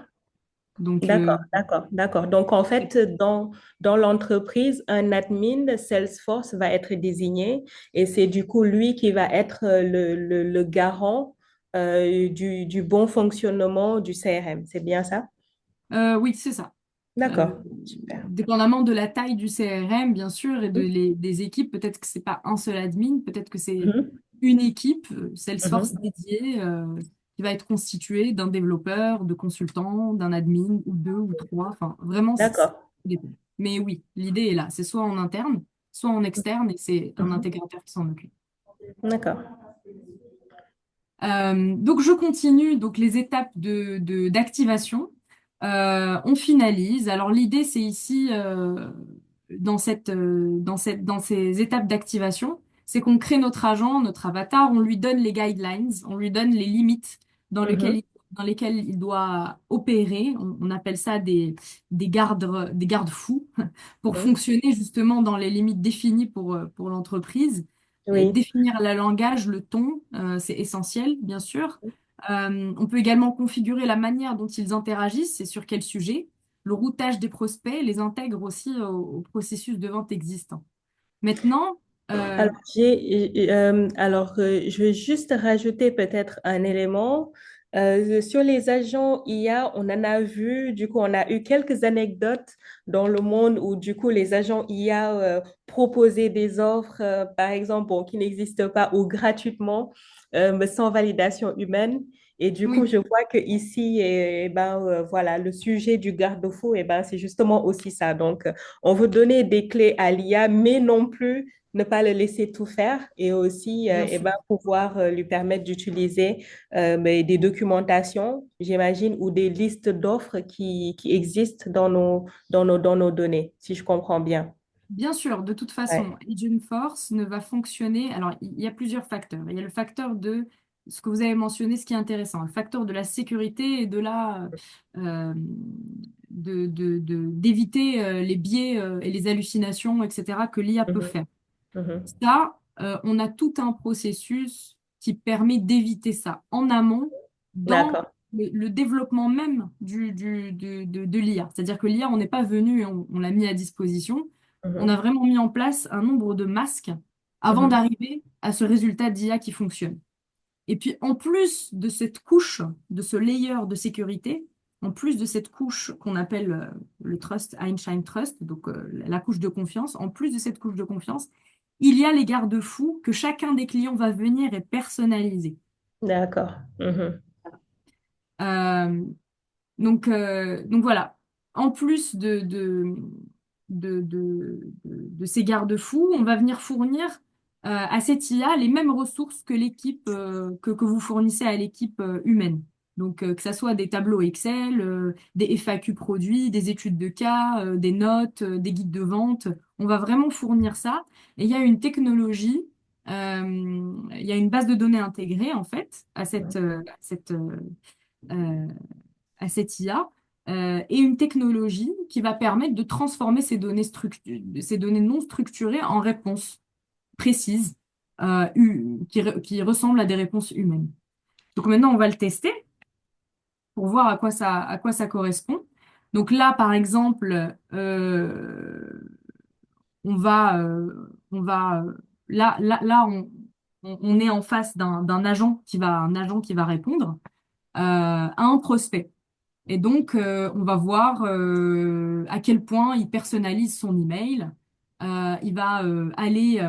Donc, D'accord. Donc, en fait, dans l'entreprise, un admin Salesforce va être désigné et c'est du coup lui qui va être le garant du bon fonctionnement du CRM. C'est bien ça? oui, c'est ça. Euh, D'accord. Super. Dépendamment de la taille du CRM, bien sûr, et Mhm. des équipes, peut-être que c'est pas un seul admin, peut-être que c'est Mhm. une équipe Salesforce Mhm. dédiée qui va être constituée d'un développeur, de consultants, d'un admin, ou deux, ou trois. Enfin, vraiment, D'accord. dépend. Mais oui, l'idée est là. C'est soit en interne, soit en externe, et c'est un Mhm. intégrateur qui s'en occupe. D'accord. Donc je continue donc les étapes d'activation. On finalise. Alors l'idée c'est ici dans ces étapes d'activation, c'est qu'on crée notre agent, notre avatar, on lui donne les guidelines, on lui donne les limites Mhm. dans lesquelles il doit opérer. On appelle ça des garde-fous pour Mhm. fonctionner justement dans les limites définies pour l'entreprise. Oui. Définir le langage, le ton, c'est essentiel, bien sûr. On peut également configurer la manière dont ils interagissent et sur quel sujet. Le routage des prospects les intègre aussi au processus de vente existant. Maintenant, Alors, je vais juste rajouter peut-être un élément. Sur les agents IA, on en a vu, du coup, on a eu quelques anecdotes dans le monde où, du coup, les agents IA proposaient des offres, par exemple, bon, qui n'existent pas ou gratuitement, mais sans validation humaine. Et du coup, oui, je vois que ici, voilà, le sujet du garde-fou, c'est justement aussi ça. Donc, on veut donner des clés à l'IA, mais non plus ne pas le laisser tout faire et aussi bien sûr. pouvoir lui permettre d'utiliser mais des documentations, j'imagine, ou des listes d'offres qui existent dans nos données, si je comprends bien. Bien sûr, de toute façon, Ouais. Agent Force ne va fonctionner. Alors, il y a plusieurs facteurs. Il y a le facteur de ce que vous avez mentionné, ce qui est intéressant, le facteur de la sécurité et euh, d'éviter les biais et les hallucinations, etc., que l'IA peut Mhm, faire. mhm. Ça, on a tout un processus qui permet d'éviter ça en amont dans D'accord. le développement même de l'IA. C'est-à-dire que l'IA, on n'est pas venu et on l'a mis à disposition. On a Mhm, vraiment mis en place un nombre de masques avant mhm. d'arriver à ce résultat d'IA qui fonctionne. Et puis, en plus de cette couche, de ce layer de sécurité, en plus de cette couche qu'on appelle le trust, Einstein Trust, donc la couche de confiance, en plus de cette couche de confiance, il y a les garde-fous que chacun des clients va venir et personnaliser. D'accord. Mhm. Euh, donc voilà, en plus de ces garde-fous, on va venir fournir à cette IA les mêmes ressources que l'équipe que vous fournissez à l'équipe humaine. Donc que ça soit des tableaux Excel, des FAQ produits, des études de cas, des notes, des guides de vente. On va vraiment fournir ça. Et il y a une technologie, il y a une base de données intégrée en fait euh, à cette IA et une technologie qui va permettre de transformer ces données non structurées en réponses précises qui ressemblent à des réponses humaines. Donc maintenant, on va le tester pour voir à quoi ça correspond. Donc là, par exemple, on va on est en face un agent qui va répondre à un prospect. Et donc, on va voir à quel point il personnalise son email. Il va aller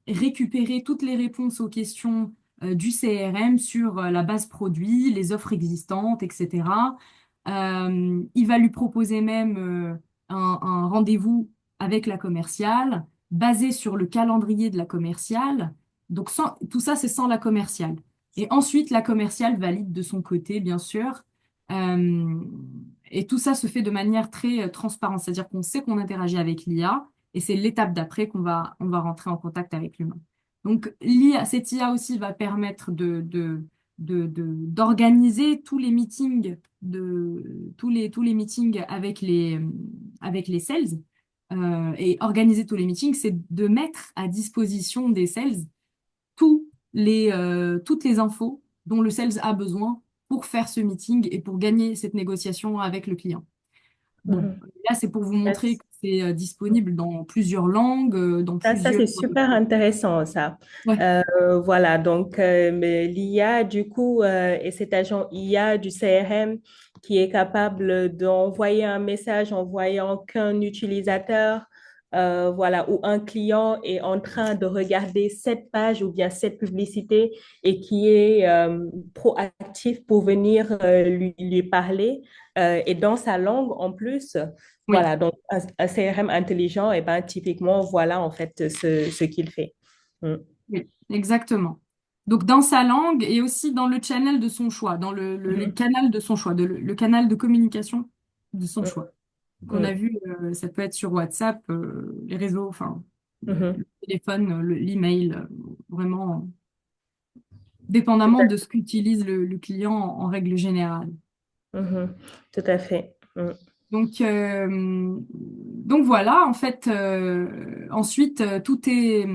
récupérer toutes les réponses aux questions du CRM sur la base produit, les offres existantes, etc. Il va lui proposer même un rendez-vous avec la commerciale, basé sur le calendrier de la commerciale. Donc, tout ça, c'est sans la commerciale. Et ensuite, la commerciale valide de son côté, bien sûr. Euh, et tout ça se fait de manière très transparente, c'est-à-dire qu'on sait qu'on interagit avec l'IA et c'est l'étape d'après on va rentrer en contact avec l'humain. Donc cette IA aussi va permettre d'organiser tous les meetings tous les meetings avec les sales. Et organiser tous les meetings, c'est de mettre à disposition des sales toutes les infos dont le sales a besoin pour faire ce meeting et pour gagner cette négociation avec le client. Bon, Mhm. là, c'est pour vous montrer que c'est disponible dans plusieurs langues, dans Ça, plusieurs... c'est super intéressant, ça. Ouais, Voilà, donc mais l'IA, du coup, et cet agent IA du CRM qui est capable d'envoyer un message en voyant qu'un utilisateur, voilà, où un client est en train de regarder cette page ou bien cette publicité et qui est proactif pour venir lui parler et dans sa langue en plus. Oui, Voilà, donc un CRM intelligent, et ben, typiquement, voilà en fait ce qu'il fait. Mm. oui, exactement. Donc dans sa langue et aussi dans le channel de son choix, dans le Mhm. canal de son choix, le canal de communication de son Mm. choix. Donc on a Mm. vu, ça peut être sur WhatsApp, les réseaux, enfin, Mhm. le téléphone, l'email, vraiment, dépendamment de ce qu'utilise le client en règle générale. Mhm. Tout à fait. Mm. Donc voilà, en fait, ensuite, toutes ces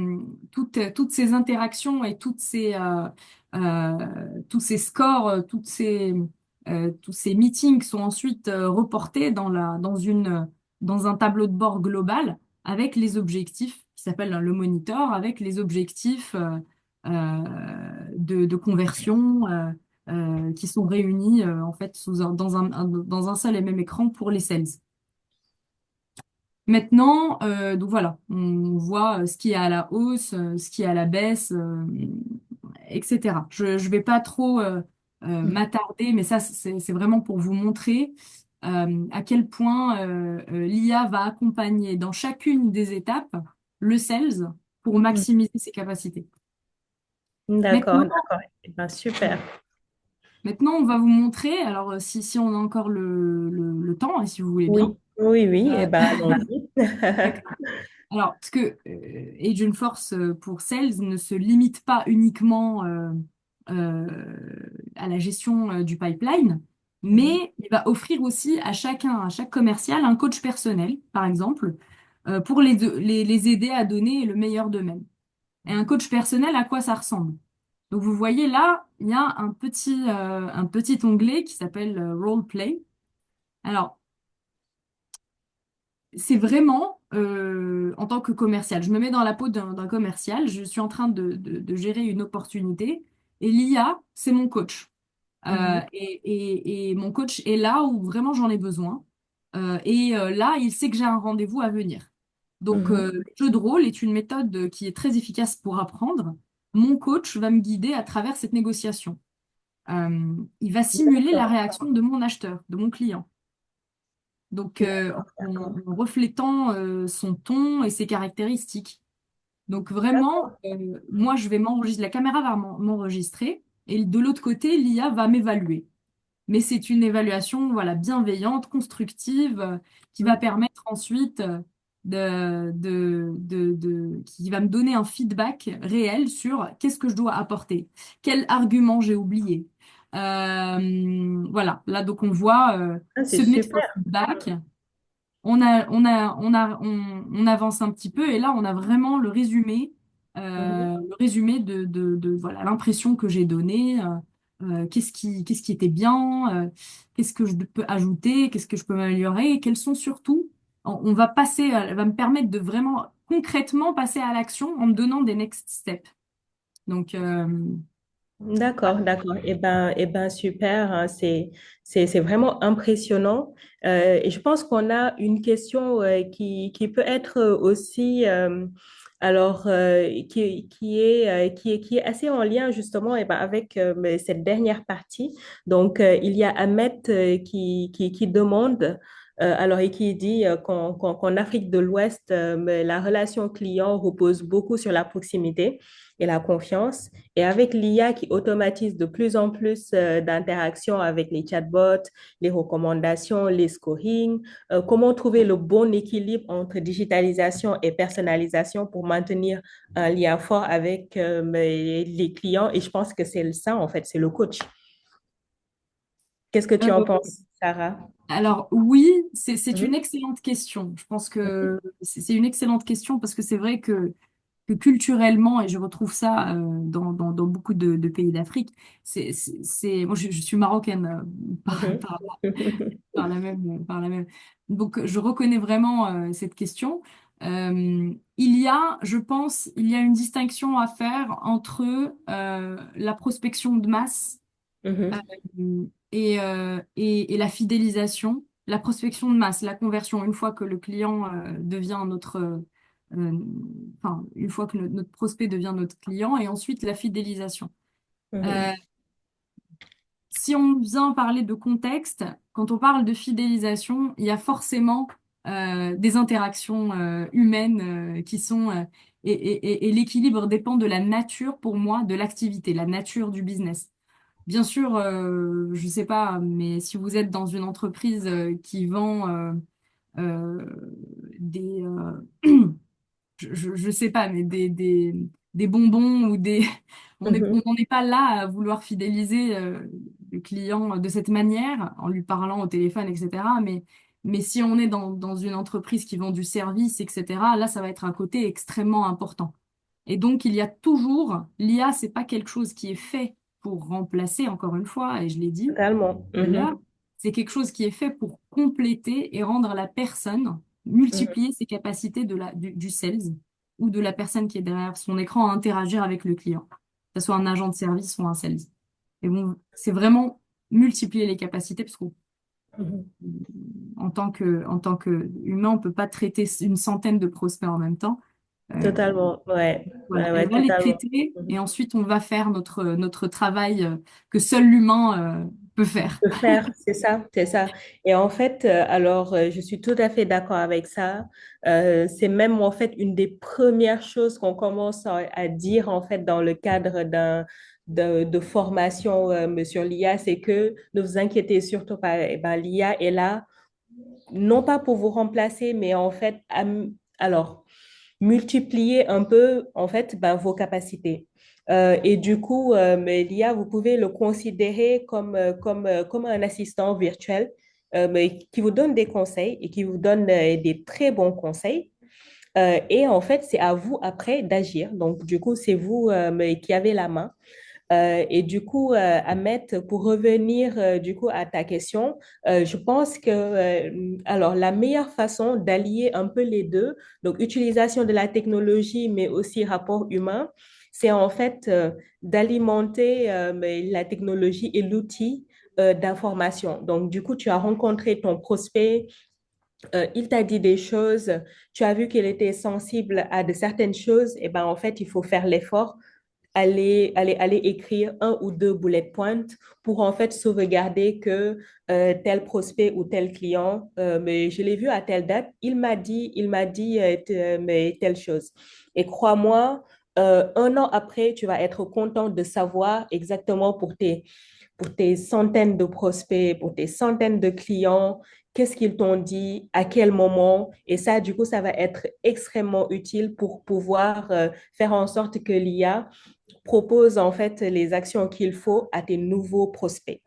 interactions et tous ces scores, tous ces meetings sont ensuite reportés dans un tableau de bord global avec les objectifs, qui s'appelle le monitor, avec les objectifs de conversion. Qui sont réunis en fait dans un seul et même écran pour les sales. Maintenant, donc voilà, on voit ce qui est à la hausse, ce qui est à la baisse, etc. Je ne vais pas trop m'attarder, mais ça, c'est vraiment pour vous montrer à quel point l'IA va accompagner dans chacune des étapes le sales pour Mm. maximiser ses capacités. D'accord, Maintenant, d'accord. Eh ben, super. maintenant, on va vous montrer, alors si on a encore le temps, et si vous voulez Oui, bien. oui, oui. Eh Euh, ben, allons-y. D'accord. Alors, parce que Agent Force pour Sales ne se limite pas uniquement euh, à la gestion du pipeline, Mhm. mais il va offrir aussi à chaque commercial, un coach personnel, par exemple, pour les aider à donner le meilleur d'eux-mêmes. Et un coach personnel, à quoi ça ressemble? Donc, vous voyez là, il y a un petit onglet qui s'appelle Role Play. Alors, c'est vraiment en tant que commercial. Je me mets dans la peau d'un commercial, je suis en train de gérer une opportunité et l'IA, c'est mon coach. Mhm. Et mon coach est là où vraiment j'en ai besoin. Là, il sait que j'ai un rendez-vous à venir. Donc, Mhm. le jeu de rôle est une méthode qui est très efficace pour apprendre. Mon coach va me guider à travers cette négociation. Il va simuler la D'accord. réaction de mon acheteur, de mon client. Donc, D'accord. en reflétant son ton et ses caractéristiques. Donc, vraiment, D'accord. moi, je vais m'enregistrer, la caméra va m'enregistrer et de l'autre côté, l'IA va m'évaluer. Mais c'est une évaluation, voilà, bienveillante, constructive, qui va Mhm. permettre ensuite qui va me donner un feedback réel sur qu'est-ce que je dois apporter, quel argument j'ai oublié. Voilà, là, donc on voit Ah, c'est ce médecin super. feedback. On avance un petit peu et là, on a vraiment Mhm. le résumé voilà, l'impression que j'ai donnée, qu'est-ce qui était bien, qu'est-ce que je peux ajouter, qu'est-ce que je peux m'améliorer et quels sont surtout, on va passer, elle va me permettre de vraiment concrètement passer à l'action en me donnant des next steps. Donc, D'accord, d'accord. Eh ben, super. Hein. C'est vraiment impressionnant. Et je pense qu'on a une question qui peut être aussi, qui est assez en lien justement eh ben, avec mais cette dernière partie. Donc, il y a Ahmed qui demande, alors, et qui dit qu'en Afrique de l'Ouest, mais la relation client repose beaucoup sur la proximité et la confiance. Et avec l'IA qui automatise de plus en plus d'interactions avec les chatbots, les recommandations, les scoring, comment trouver le bon équilibre entre digitalisation et personnalisation pour maintenir un lien fort avec les clients. Et je pense que c'est ça, en fait, c'est le coach. Qu'est-ce que tu en euh, penses, Sarah? alors oui, c'est une Mhm, excellente question. Je pense mhm, que c'est une excellente question parce que c'est vrai que culturellement, et je retrouve ça dans beaucoup de pays d'Afrique, moi je suis marocaine mhm. par la même. Donc je reconnais vraiment cette question. Je pense, il y a une distinction à faire entre la prospection de masse Mhm. et la fidélisation. la prospection de masse, la conversion, une fois que le client devient euh, enfin, une fois que notre prospect devient notre client, et ensuite la fidélisation. Euh, Mhm. Si on vient parler de contexte, quand on parle de fidélisation, il y a forcément des interactions humaines qui sont et l'équilibre dépend de la nature pour moi de l'activité, la nature du business. Bien sûr, je sais pas, mais si vous êtes dans une entreprise qui vend euh, des je sais pas, mais des bonbons ou des. On Mhm. n'en est pas là à vouloir fidéliser le client de cette manière, en lui parlant au téléphone, etc. Mais si on est dans une entreprise qui vend du service, etc., là, ça va être un côté extrêmement important. Et donc, il y a toujours, l'IA, c'est pas quelque chose qui est fait pour remplacer, encore une fois, et je l'ai dit Totalement. tout à Mhm. l'heure, c'est quelque chose qui est fait pour compléter et rendre la personne, Mhm. multiplier ses capacités du sales ou de la personne qui est derrière son écran à interagir avec le client, que ce soit un agent de service ou un sales. Et bon, c'est vraiment multiplier les capacités parce qu'en Mhm. en tant que humain, on peut pas traiter une centaine de prospects en même temps. Euh, Totalement. Ouais. voilà, Ouais, elle ouais, va les totalement. traiter Mhm. et ensuite on va faire notre travail que seul l'humain peut faire. De faire, c'est ça, c'est ça. Et en fait, je suis tout à fait d'accord avec ça. C'est même en fait une des premières choses qu'on commence à dire en fait dans le cadre de formation sur l'IA, c'est que ne vous inquiétez surtout pas. Eh ben, l'IA est là, non pas pour vous remplacer, mais en fait, alors multiplier un peu en fait ben, vos capacités. Et du coup, mais l'IA, vous pouvez le considérer comme un assistant virtuel mais qui vous donne des conseils et qui vous donne des très bons conseils. Et en fait, c'est à vous après d'agir. Donc, du coup, c'est vous mais qui avez la main. Et du coup, Ahmed, pour revenir du coup à ta question, je pense que alors la meilleure façon d'allier un peu les deux, donc utilisation de la technologie, mais aussi rapport humain, c'est en fait d'alimenter mais la technologie et l'outil d'information. Donc, du coup, tu as rencontré ton prospect, il t'a dit des choses, tu as vu qu'il était sensible à de certaines choses, et ben en fait, il faut faire l'effort aller écrire un ou deux bullet points pour en fait sauvegarder que tel prospect ou tel client, mais je l'ai vu à telle date, il m'a dit mais telle chose. Et crois-moi, un an après, tu vas être content de savoir exactement pour tes centaines de prospects, pour tes centaines de clients, qu'est-ce qu'ils t'ont dit, à quel moment. Et ça, du coup, ça va être extrêmement utile pour pouvoir faire en sorte que l'IA propose en fait les actions qu'il faut à tes nouveaux prospects.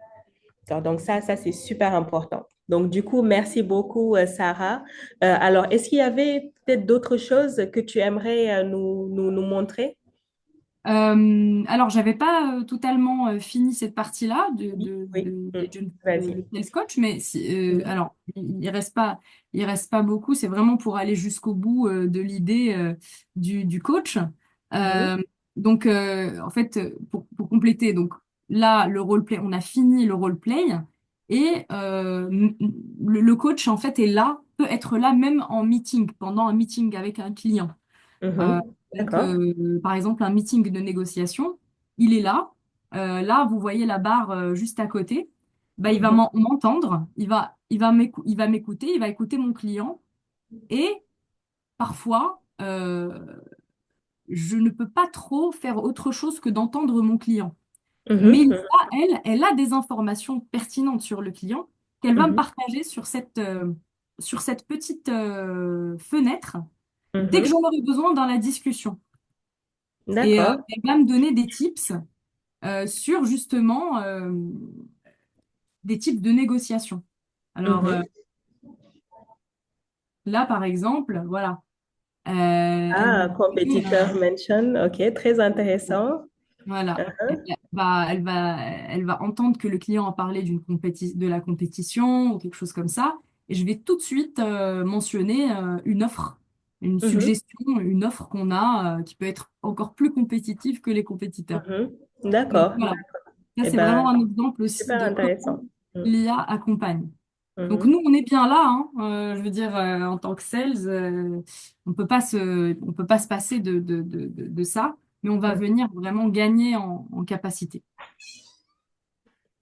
Donc ça c'est super important. Donc du coup, merci beaucoup, Sarah. Alors, est-ce qu'il y avait peut-être d'autres choses que tu aimerais nous montrer? Alors, j'avais pas totalement fini cette partie-là Oui, oui. le Vas-y. sales coach, mais Mhm. alors il reste pas beaucoup. C'est vraiment pour aller jusqu'au bout de l'idée du coach. Mhm. Euh, donc, en fait, pour compléter, donc là, le roleplay, on a fini le roleplay et le coach en fait est là, peut être là même en meeting, pendant un meeting avec un client. Euh, Mhm. donc, D'accord. par exemple, un meeting de négociation, il est là. Là, vous voyez la barre juste à côté. Bah, il va Mhm. m'entendre, il va m'écouter, il va écouter mon client. Et parfois, je ne peux pas trop faire autre chose que d'entendre mon client. Mais une Mhm. fois, elle a des informations pertinentes sur le client qu'elle va me Mhm. partager sur cette petite fenêtre dès que Mhm. j'en aurai besoin dans la discussion. Et D'accord. elle va me donner des tips sur justement des types de négociations. Alors Mhm. là, par exemple, voilà, elle va Ah, donner, compétiteur mention. OK, très intéressant. voilà, Uh-huh. elle va entendre que le client a parlé de la compétition ou quelque chose comme ça, et je vais tout de suite mentionner une offre, une Mhm. suggestion, une offre qu'on a qui peut être encore plus compétitive que les compétiteurs. Mhm. Donc D'accord. voilà, ça Eh c'est ben, vraiment un exemple aussi super de comment intéressant. Mm. l'IA accompagne. Donc Mhm. nous, on est bien là, hein. Je veux dire, en tant que sales, on peut pas se passer de ça, mais on va venir vraiment gagner en capacité.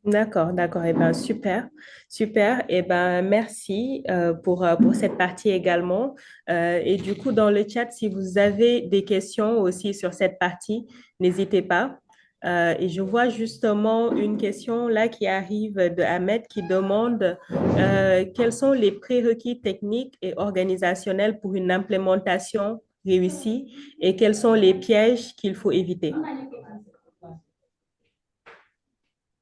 D'accord, d'accord. Eh ben, super, super. Eh ben, merci pour cette partie également. Et du coup, dans le chat, si vous avez des questions aussi sur cette partie, n'hésitez pas. Et je vois justement une question là qui arrive de Ahmed qui demande quels sont les prérequis techniques et organisationnels pour une implémentation réussie et quels sont les pièges qu'il faut éviter.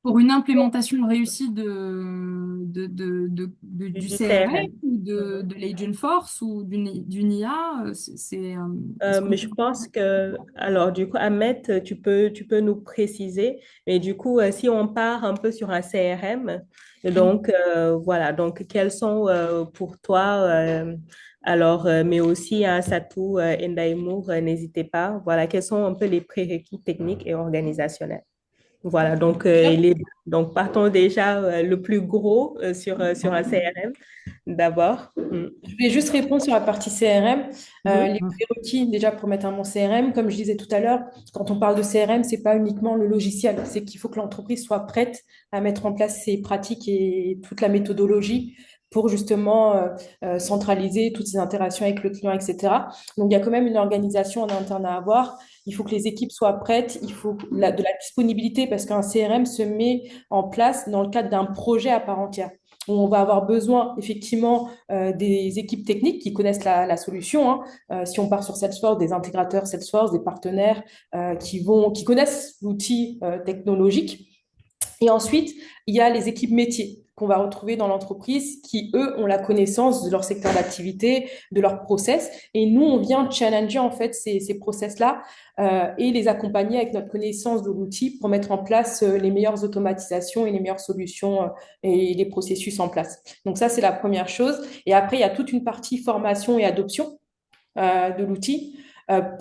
Pour une implémentation réussie du Du CRM CRM. ou de l'Agent Force ou d'une IA, est-ce qu'on Mais peut... je pense que, alors du coup, Ahmed, tu peux nous préciser. Mais du coup, si on part un peu sur un CRM, donc voilà, donc quels sont pour toi, mais aussi un Satou, Ndaïmour, n'hésitez pas. Voilà, quels sont un peu les prérequis techniques et organisationnels. Voilà, donc, donc partons déjà le plus gros sur un CRM d'abord. Mm. Je vais juste répondre sur la partie CRM. Mhm. Les prérequis, déjà pour mettre un bon CRM, comme je disais tout à l'heure, quand on parle de CRM, c'est pas uniquement le logiciel, c'est qu'il faut que l'entreprise soit prête à mettre en place ses pratiques et toute la méthodologie pour justement centraliser toutes ces interactions avec le client, etc. Donc, il y a quand même une organisation en interne à avoir. Il faut que les équipes soient prêtes, il faut de la disponibilité parce qu'un CRM se met en place dans le cadre d'un projet à part entière. Où on va avoir besoin effectivement des équipes techniques qui connaissent la solution, hein. Si on part sur Salesforce, des intégrateurs Salesforce, des partenaires qui connaissent l'outil technologique. Et ensuite, il y a les équipes métiers qu'on va retrouver dans l'entreprise qui, eux, ont la connaissance de leur secteur d'activité, de leur process. Et nous, on vient challenger en fait ces process-là et les accompagner avec notre connaissance de l'outil pour mettre en place les meilleures automatisations et les meilleures solutions et les processus en place. Donc ça, c'est la première chose. Et après, il y a toute une partie formation et adoption de l'outil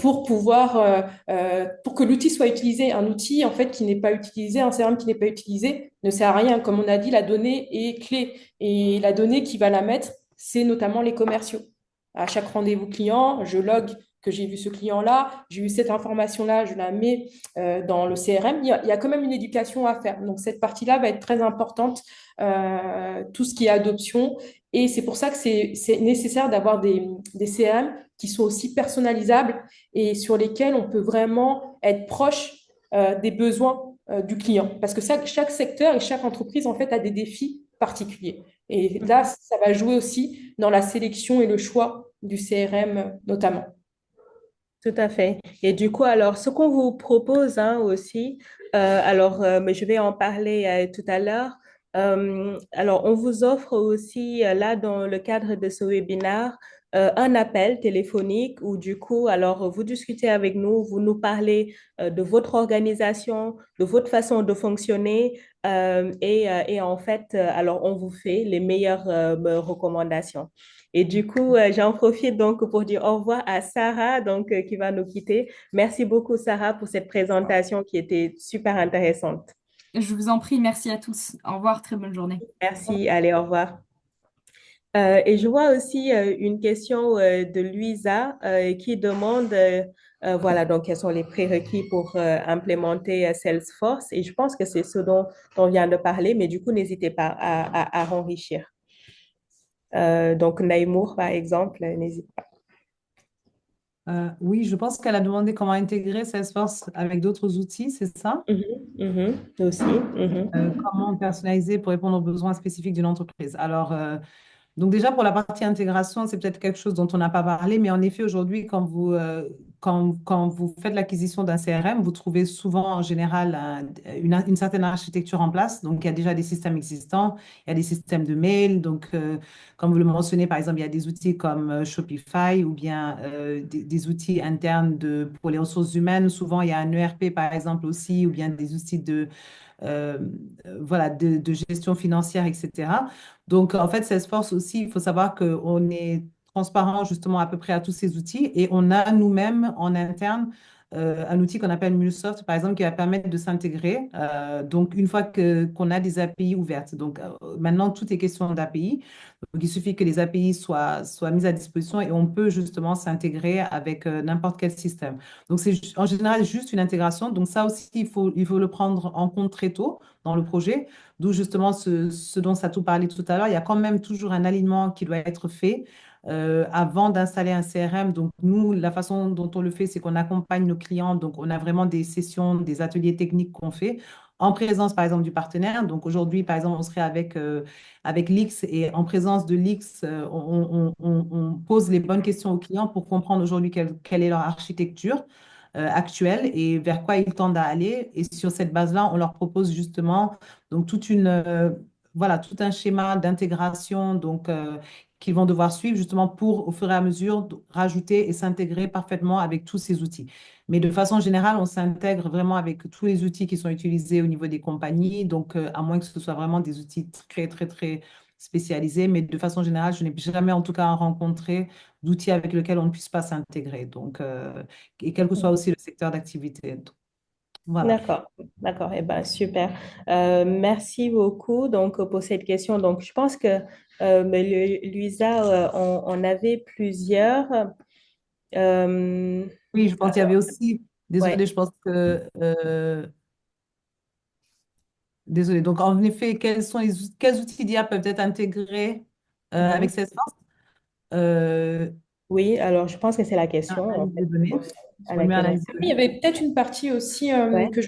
pour que l'outil soit utilisé. Un outil en fait qui n'est pas utilisé, un CRM qui n'est pas utilisé ne sert à rien. Comme on a dit, la donnée est clé et la donnée qui va la mettre, c'est notamment les commerciaux. À chaque rendez-vous client, je log que j'ai vu ce client-là, j'ai eu cette information-là, je la mets dans le CRM. Il y a quand même une éducation à faire. Donc cette partie-là va être très importante, tout ce qui est adoption. Et c'est pour ça que c'est nécessaire d'avoir des CRM qui sont aussi personnalisables et sur lesquels on peut vraiment être proche des besoins du client. Parce que chaque secteur et chaque entreprise, en fait, a des défis particuliers. Et là, ça va jouer aussi dans la sélection et le choix du CRM notamment. Tout à fait. Et du coup, alors, ce qu'on vous propose hein, aussi, mais je vais en parler tout à l'heure. Alors, on vous offre aussi, là, dans le cadre de ce webinaire, un appel téléphonique où, du coup, alors, vous discutez avec nous, vous nous parlez de votre organisation, de votre façon de fonctionner, et en fait, alors, on vous fait les meilleures recommandations. Et du coup, j'en profite donc pour dire au revoir à Sarah, donc, qui va nous quitter. Merci beaucoup, Sarah, pour cette présentation qui était super intéressante. Je vous en prie, merci à tous. Au revoir, très bonne journée. Merci, allez, au revoir. Et je vois aussi une question de Luisa qui demande, voilà, donc quels sont les prérequis pour implémenter Salesforce. Et je pense que c'est ce dont on vient de parler, mais du coup, n'hésitez pas à enrichir. Donc, Naïmour, par exemple, n'hésite pas. Oui, je pense qu'elle a demandé comment intégrer Salesforce avec d'autres outils, c'est ça? Mhm, mhm, aussi. Mhm. Comment personnaliser pour répondre aux besoins spécifiques d'une entreprise. Alors, donc déjà pour la partie intégration, c'est peut-être quelque chose dont on n'a pas parlé, mais en effet aujourd'hui, quand vous faites l'acquisition d'un CRM, vous trouvez souvent en général une certaine architecture en place. Donc il y a déjà des systèmes existants, il y a des systèmes de mail. Donc comme vous le mentionnez, par exemple, il y a des outils comme Shopify ou bien des outils internes pour les ressources humaines. Souvent il y a un ERP par exemple aussi, ou bien des outils euh, voilà, de gestion financière, etc. Donc, en fait, Salesforce aussi, il faut savoir qu'on est transparent justement à peu près à tous ces outils et on a nous-mêmes en interne un outil qu'on appelle MuleSoft, par exemple, qui va permettre de s'intégrer. Donc, une fois qu'on a des API ouvertes. Donc, maintenant, tout est question d'API. Donc, il suffit que les API soient mises à disposition et on peut justement s'intégrer avec n'importe quel système. Donc, c'est en général juste une intégration. Donc, ça aussi, il faut le prendre en compte très tôt dans le projet. D'où justement ce dont Satou parlait tout à l'heure. Il y a quand même toujours un alignement qui doit être fait avant d'installer un CRM. Donc, nous, la façon dont on le fait, c'est qu'on accompagne nos clients. Donc, on a vraiment des sessions, des ateliers techniques qu'on fait en présence, par exemple, du partenaire. Donc, aujourd'hui, par exemple, on serait avec l'X et en présence de l'X, on pose les bonnes questions aux clients pour comprendre aujourd'hui quelle est leur architecture actuelle et vers quoi ils tendent à aller. Et sur cette base-là, on leur propose justement donc voilà, tout un schéma d'intégration qu'ils vont devoir suivre justement pour, au fur et à mesure, rajouter et s'intégrer parfaitement avec tous ces outils. Mais de façon générale, on s'intègre vraiment avec tous les outils qui sont utilisés au niveau des compagnies. Donc, à moins que ce soit vraiment des outils très, très, très spécialisés. Mais de façon générale, je n'ai jamais en tout cas rencontré d'outils avec lesquels on ne puisse pas s'intégrer. Donc, et quel que soit aussi le secteur d'activité. Donc, voilà. D'accord, d'accord. Eh ben, super. Merci beaucoup donc pour cette question. Donc, je pense que mais Luisa, on avait plusieurs. Euh, Oui, je pense qu'il y avait aussi, désolée, ouais. je pense que, désolée, donc en effet, quels outils d'IA peuvent être intégrés avec Mhm. Salesforce? Euh, Oui, alors je pense que c'est la question en Analyse fait de données, à première laquelle on. analyse de Il données. y avait peut-être une partie aussi Ouais. que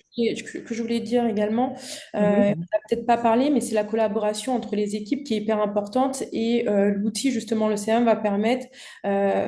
je voulais dire également. On Mhm. n'a peut-être pas parlé, mais c'est la collaboration entre les équipes qui est hyper importante et l'outil, justement, le CRM va permettre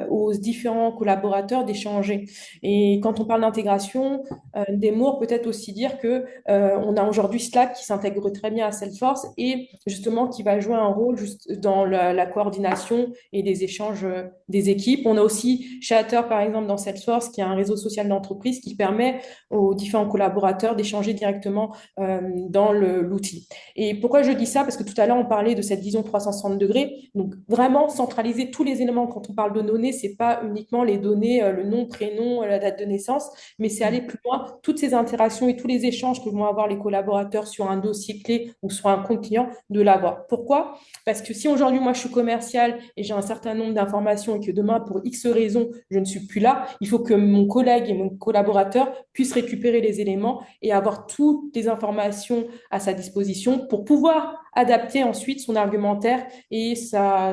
aux différents collaborateurs d'échanger. Et quand on parle d'intégration, Desmours peut-être aussi dire que on a aujourd'hui Slack qui s'intègre très bien à Salesforce et justement qui va jouer un rôle juste dans la coordination et les échanges des équipes. On a aussi Chatter, par exemple, dans Salesforce, qui est un réseau social d'entreprise qui permet aux différents collaborateurs d'échanger directement dans l'outil. Et pourquoi je dis ça? Parce que tout à l'heure, on parlait de cette vision 360 degrés. Donc, vraiment centraliser tous les éléments quand on parle de données, c'est pas uniquement les données, le nom, prénom, la date de naissance, mais c'est aller plus loin. Toutes ces interactions et tous les échanges que vont avoir les collaborateurs sur un dossier clé ou sur un compte client, de l'avoir. Pourquoi? Parce que si aujourd'hui, moi, je suis commercial et j'ai un certain nombre d'informations et que demain, pour X raisons, je ne suis plus là, il faut que mon collègue et mon collaborateur puissent récupérer les éléments et avoir toutes les informations à sa disposition pour pouvoir adapter ensuite son argumentaire et sa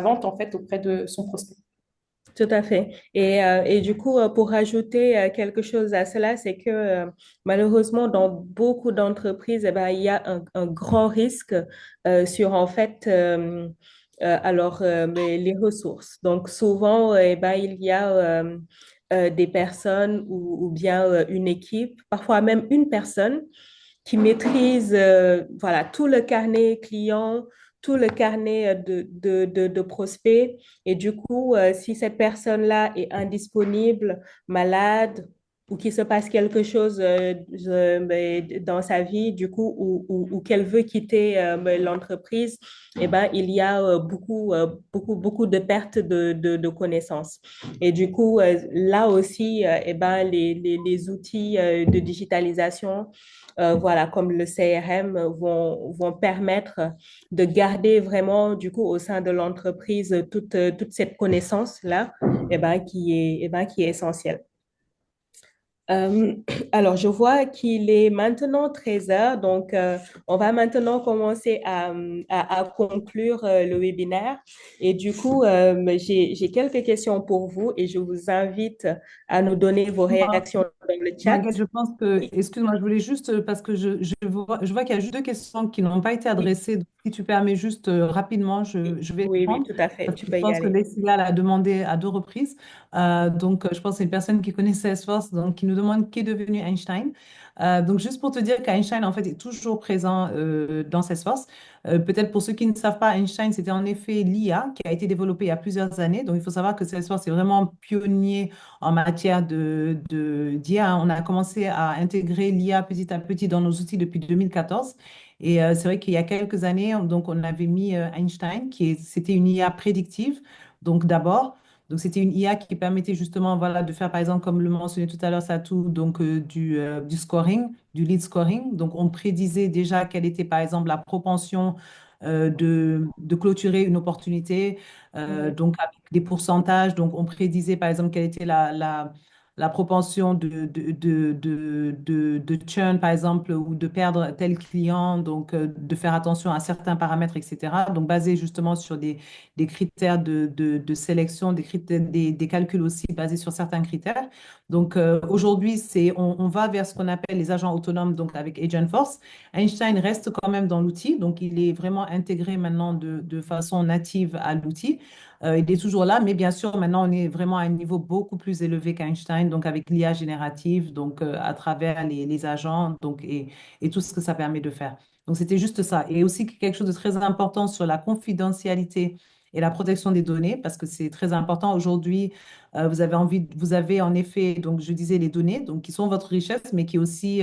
vente, en fait, auprès de son prospect. Tout à fait. Et du coup, pour rajouter quelque chose à cela, c'est que malheureusement, dans beaucoup d'entreprises, eh ben, il y a un grand risque sur en fait mais les ressources. Donc souvent, eh ben, il y a des personnes ou bien une équipe, parfois même une personne qui maîtrise voilà, tout le carnet client, tout le carnet de prospects. Et du coup, si cette personne-là est indisponible, malade, ou qu'il se passe quelque chose mais dans sa vie, du coup, ou qu'elle veut quitter mais l'entreprise, eh ben, il y a beaucoup de pertes de connaissances. Et du coup, là aussi, eh ben, les outils de digitalisation voilà, comme le CRM, vont permettre de garder vraiment, du coup, au sein de l'entreprise, toute cette connaissance-là, qui est essentielle. Euh, alors, je vois qu'il est maintenant 13 heures, donc on va maintenant commencer à conclure le webinaire. Et du coup, j'ai quelques questions pour vous et je vous invite à nous donner vos réactions dans le chat. Maguette, je pense que, excuse-moi, je voulais juste, parce que je vois qu'il y a juste deux questions qui n'ont pas été Oui, adressées. Donc, si tu permets juste rapidement, je vais oui, oui, répondre. tout à fait. Parce Tu que je peux y pense que aller. Leslie l'a demandé à deux reprises. Donc, je pense que c'est une personne qui connaît Salesforce, donc qui nous demande qui est devenu Einstein. Donc, juste pour te dire qu'Einstein, en fait, est toujours présent dans Salesforce. Peut-être pour ceux qui ne savent pas, Einstein, c'était en effet l'IA qui a été développée il y a plusieurs années. Donc, il faut savoir que Salesforce est vraiment pionnier en matière d'IA. On a commencé à intégrer l'IA petit à petit dans nos outils depuis 2014. Et c'est vrai qu'il y a quelques années, donc on avait mis Einstein, c'était une IA prédictive. Donc d'abord, Donc, c'était une IA qui permettait justement, voilà, de faire, par exemple, comme le mentionnait tout à l'heure, Satou, donc du scoring, du lead scoring. Donc, on prédisait déjà quelle était, par exemple, la propension de clôturer une opportunité, Mhm. donc avec des pourcentages. Donc, on prédisait, par exemple, quelle était la propension de churn, par exemple, ou de perdre tel client, donc de faire attention à certains paramètres, etc. Donc, basé justement sur des critères de sélection, des critères, des calculs aussi basés sur certains critères. Donc, aujourd'hui, on va vers ce qu'on appelle les agents autonomes, donc avec Agentforce. Einstein reste quand même dans l'outil, donc il est vraiment intégré maintenant de façon native à l'outil. Il est toujours là, mais bien sûr, maintenant, on est vraiment à un niveau beaucoup plus élevé qu'Einstein, donc avec l'IA générative, donc à travers les agents, donc, et tout ce que ça permet de faire. Donc, c'était juste ça. Et aussi quelque chose de très important sur la confidentialité et la protection des données, parce que c'est très important. Aujourd'hui, vous avez en effet, donc je disais, les données, donc qui sont votre richesse, mais qui est aussi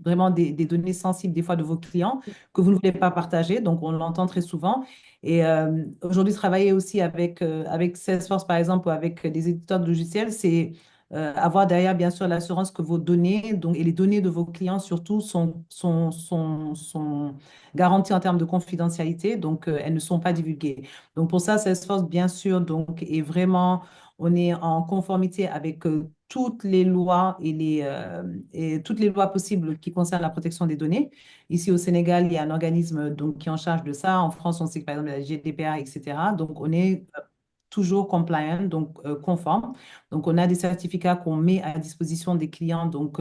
vraiment des données sensibles des fois de vos clients que vous ne voulez pas partager. Donc, on l'entend très souvent. Et aujourd'hui, travailler aussi avec Salesforce, par exemple, ou avec des éditeurs de logiciels, c'est avoir derrière, bien sûr, l'assurance que vos données, donc, et les données de vos clients surtout, sont garanties en termes de confidentialité, donc elles ne sont pas divulguées. Donc pour ça, Salesforce, bien sûr, donc, est vraiment, on est en conformité avec toutes les lois et toutes les lois possibles qui concernent la protection des données. Ici au Sénégal, il y a un organisme donc, qui est en charge de ça. En France, on sait que par exemple, il y a la GDPR, etc. Donc, on est toujours compliant, donc conforme. Donc, on a des certificats qu'on met à disposition des clients donc,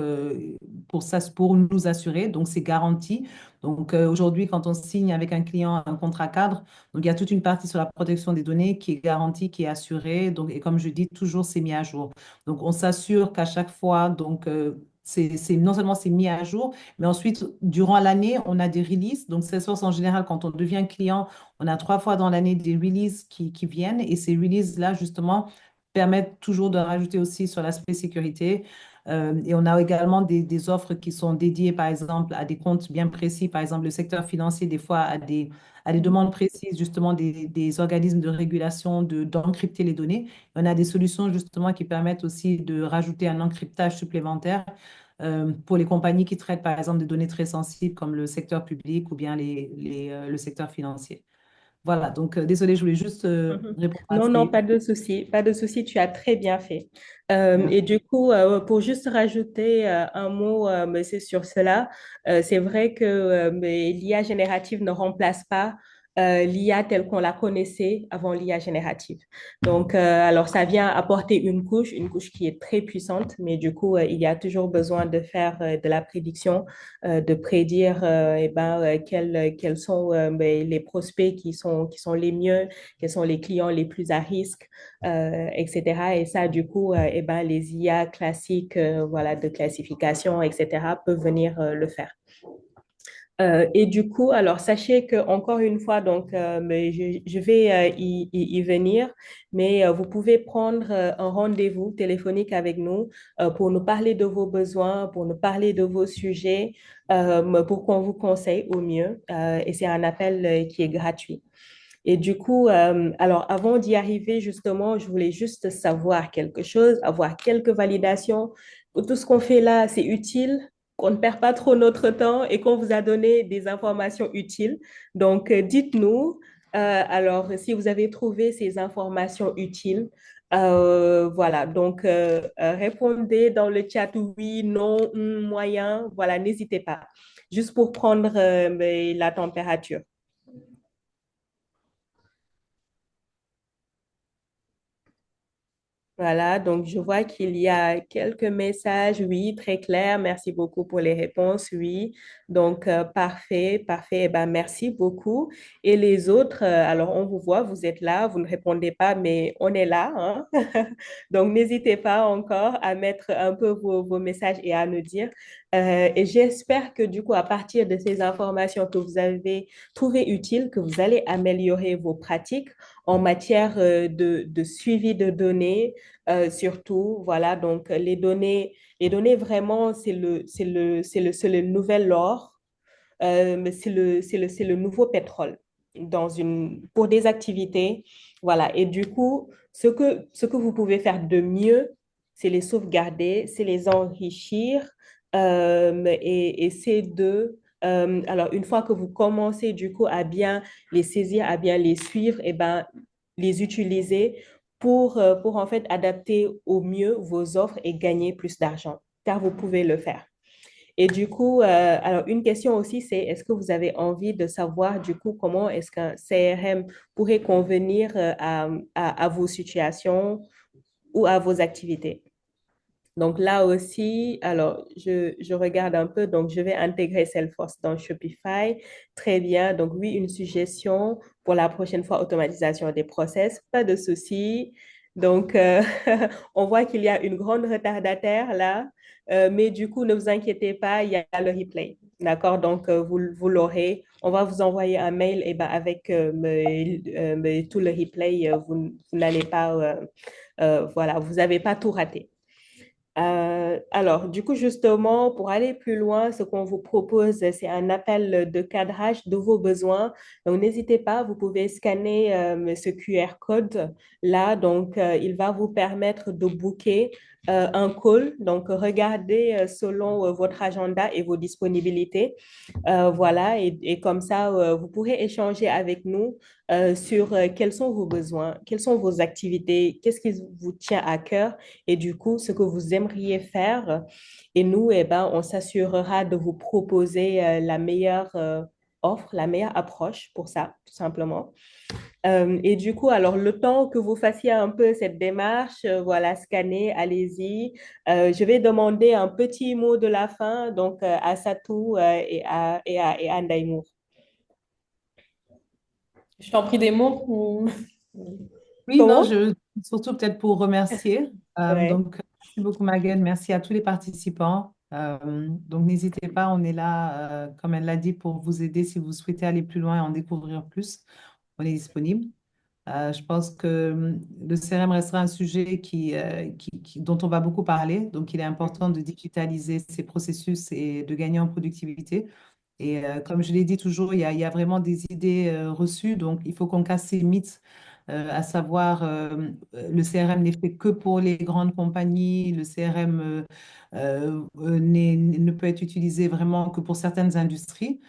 pour ça, pour nous assurer. Donc, c'est garanti. Donc, aujourd'hui, quand on signe avec un client un contrat cadre, donc il y a toute une partie sur la protection des données qui est garantie, qui est assurée. Donc, et comme je dis, toujours, c'est mis à jour. Donc, on s'assure qu'à chaque fois, donc, non seulement c'est mis à jour, mais ensuite, durant l'année, on a des releases. Donc, Salesforce, en général, quand on devient client, on a 3 fois dans l'année des releases qui viennent. Et ces releases-là, justement, permettent toujours de rajouter aussi sur l'aspect sécurité. Et on a également des offres qui sont dédiées, par exemple, à des comptes bien précis. Par exemple, le secteur financier, des fois, a des demandes précises, justement, des organismes de régulation d'encrypter les données. On a des solutions, justement, qui permettent aussi de rajouter un encryptage supplémentaire pour les compagnies qui traitent, par exemple, des données très sensibles comme le secteur public ou bien le secteur financier. Voilà, donc désolée, je voulais juste Mhm. répondre à Non, non, ces... pas de souci, pas de souci, tu as très bien fait. Et Merci. du coup, pour juste rajouter un mot, mais c'est sur cela, c'est vrai que mais l'IA générative ne remplace pas l'IA telle qu'on la connaissait avant l'IA générative. Donc, alors ça vient apporter une couche qui est très puissante, mais du coup, il y a toujours besoin de faire de la prédiction, de prédire eh ben, quels sont ben, les prospects qui sont les mieux, quels sont les clients les plus à risque, etc. Et ça, du coup, eh ben, les IA classiques voilà, de classification, etc., peuvent venir le faire. Et du coup, alors sachez que encore une fois, donc, mais je vais y venir, mais vous pouvez prendre un rendez-vous téléphonique avec nous pour nous parler de vos besoins, pour nous parler de vos sujets, pour qu'on vous conseille au mieux. Et c'est un appel qui est gratuit. Et du coup, alors avant d'y arriver, justement, je voulais juste savoir quelque chose, avoir quelques validations. Que tout ce qu'on fait là, c'est utile, qu'on ne perd pas trop notre temps et qu'on vous a donné des informations utiles. Donc, dites-nous, alors, si vous avez trouvé ces informations utiles, voilà, donc répondez dans le chat oui, non, moyen, voilà, n'hésitez pas, juste pour prendre mais la température. Voilà, donc je vois qu'il y a quelques messages, oui, très clair. Merci beaucoup pour les réponses, oui. Donc, parfait, parfait. Eh ben, merci beaucoup. Et les autres, alors on vous voit, vous êtes là, vous ne répondez pas, mais on est là, hein. Donc, n'hésitez pas encore à mettre un peu vos messages et à nous dire. Et j'espère que du coup, à partir de ces informations que vous avez trouvées utiles, que vous allez améliorer vos pratiques en matière de suivi de données surtout, voilà, donc les données vraiment, c'est le nouvel or, mais c'est le nouveau pétrole. pour des activités. Voilà. Et du coup, ce que vous pouvez faire de mieux, c'est les sauvegarder, c'est les enrichir. Et ces deux, alors une fois que vous commencez du coup à bien les saisir, à bien les suivre, et ben, les utiliser pour en fait adapter au mieux vos offres et gagner plus d'argent, car vous pouvez le faire. Et du coup, alors une question aussi, c'est est-ce que vous avez envie de savoir du coup comment est-ce qu'un CRM pourrait convenir à vos situations ou à vos activités? Donc là aussi, alors je regarde un peu, donc je vais intégrer Salesforce dans Shopify. Très bien, donc oui, une suggestion pour la prochaine fois, automatisation des process, pas de souci. Donc, on voit qu'il y a une grande retardataire là, mais du coup, ne vous inquiétez pas, il y a le replay. D'accord, donc vous l'aurez. On va vous envoyer un mail et ben, avec tout le replay. Vous n'allez pas, voilà, vous n'avez pas tout raté. Alors, du coup, justement, pour aller plus loin, ce qu'on vous propose, c'est un appel de cadrage de vos besoins. Donc, n'hésitez pas, vous pouvez scanner ce QR code là. Donc, il va vous permettre de booker un call. Donc, regardez selon votre agenda et vos disponibilités. Voilà, et comme ça, vous pourrez échanger avec nous sur quels sont vos besoins, quelles sont vos activités, qu'est-ce qui vous tient à cœur et du coup, ce que vous aimeriez faire. Et nous, eh ben, on s'assurera de vous proposer la meilleure offre, la meilleure approche pour ça, tout simplement. Et du coup, alors le temps que vous fassiez un peu cette démarche, voilà, scanner, allez-y. Je vais demander un petit mot de la fin, donc à Satou et à Ndaïmour. Je t'en prie des mots Oui, non, Comment? surtout peut-être pour remercier. Ouais. Donc, merci beaucoup, Maguette. Merci à tous les participants. Donc, n'hésitez pas, on est là, comme elle l'a dit, pour vous aider si vous souhaitez aller plus loin et en découvrir plus. On est disponible. Je pense que le CRM restera un sujet dont on va beaucoup parler. Donc, il est important de digitaliser ces processus et de gagner en productivité. Et comme je l'ai dit toujours, il y a vraiment des idées reçues. Donc, il faut qu'on casse ces mythes, à savoir le CRM n'est fait que pour les grandes compagnies. Le CRM ne peut être utilisé vraiment que pour certaines industries.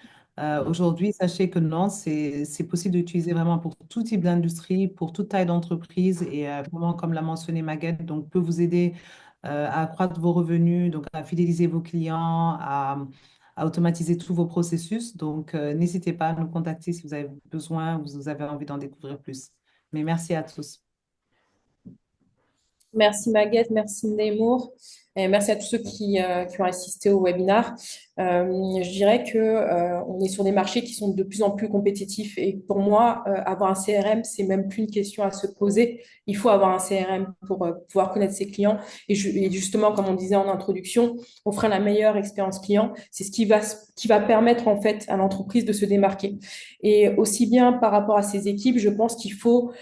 Aujourd'hui, sachez que non, c'est possible d'utiliser vraiment pour tout type d'industrie, pour toute taille d'entreprise et vraiment, comme l'a mentionné Maguette, donc peut vous aider à accroître vos revenus, donc à fidéliser vos clients, à automatiser tous vos processus. Donc, n'hésitez pas à nous contacter si vous avez besoin ou si vous avez envie d'en découvrir plus. Mais merci à tous. Merci Maguette, merci Neymour, et merci à tous ceux qui ont assisté au webinaire. Je dirais que on est sur des marchés qui sont de plus en plus compétitifs et pour moi, avoir un CRM, c'est même plus une question à se poser. Il faut avoir un CRM pour pouvoir connaître ses clients et justement, comme on disait en introduction, offrir la meilleure expérience client, c'est ce qui va permettre en fait à l'entreprise de se démarquer. Et aussi bien par rapport à ses équipes, je pense qu'il faut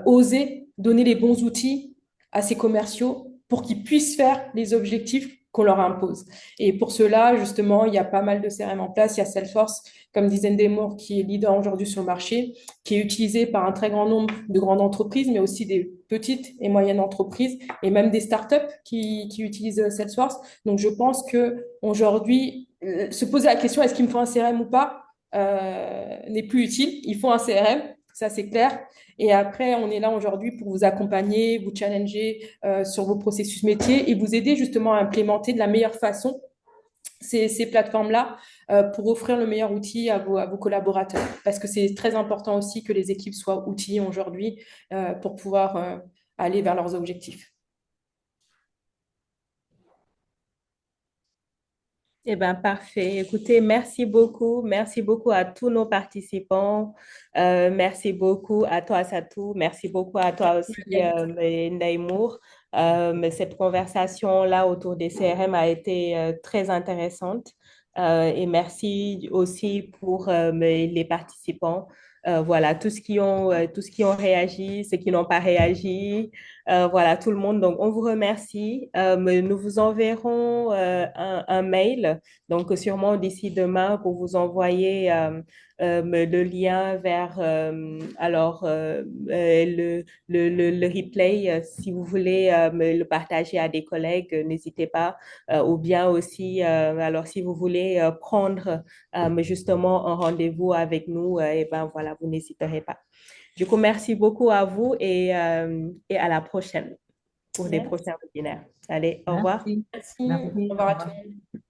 oser donner les bons outils à ces commerciaux pour qu'ils puissent faire les objectifs qu'on leur impose. Et pour cela, justement, il y a pas mal de CRM en place. Il y a Salesforce, comme disait Zendemour, qui est leader aujourd'hui sur le marché, qui est utilisé par un très grand nombre de grandes entreprises, mais aussi des petites et moyennes entreprises, et même des startups qui utilisent Salesforce. Donc, je pense que aujourd'hui, se poser la question, est-ce qu'il me faut un CRM ou pas, n'est plus utile. Il faut un CRM, ça c'est clair. Et après, on est là aujourd'hui pour vous accompagner, vous challenger sur vos processus métiers et vous aider justement à implémenter de la meilleure façon ces plateformes-là pour offrir le meilleur outil à vos collaborateurs. Parce que c'est très important aussi que les équipes soient outillées aujourd'hui pour pouvoir aller vers leurs objectifs. Eh bien, parfait. Écoutez, merci beaucoup. Merci beaucoup à tous nos participants. Merci beaucoup à toi, Satou. Merci beaucoup à toi aussi, Naïmour. Cette conversation-là autour des CRM a été très intéressante. Et merci aussi pour les participants. Voilà, tous qui ont réagi, ceux qui n'ont pas réagi. Voilà, tout le monde. Donc, on vous remercie. Nous vous enverrons un mail, donc sûrement d'ici demain, pour vous envoyer le lien vers le replay. Si vous voulez me le partager à des collègues, n'hésitez pas. Ou bien aussi, alors si vous voulez prendre justement un rendez-vous avec nous, et ben voilà, vous n'hésiterez pas. Du coup, merci beaucoup à vous et à la prochaine pour des Merci. prochains webinaires. Allez, au revoir. Merci. Merci. Merci. Au Au revoir à tout revoir. le monde.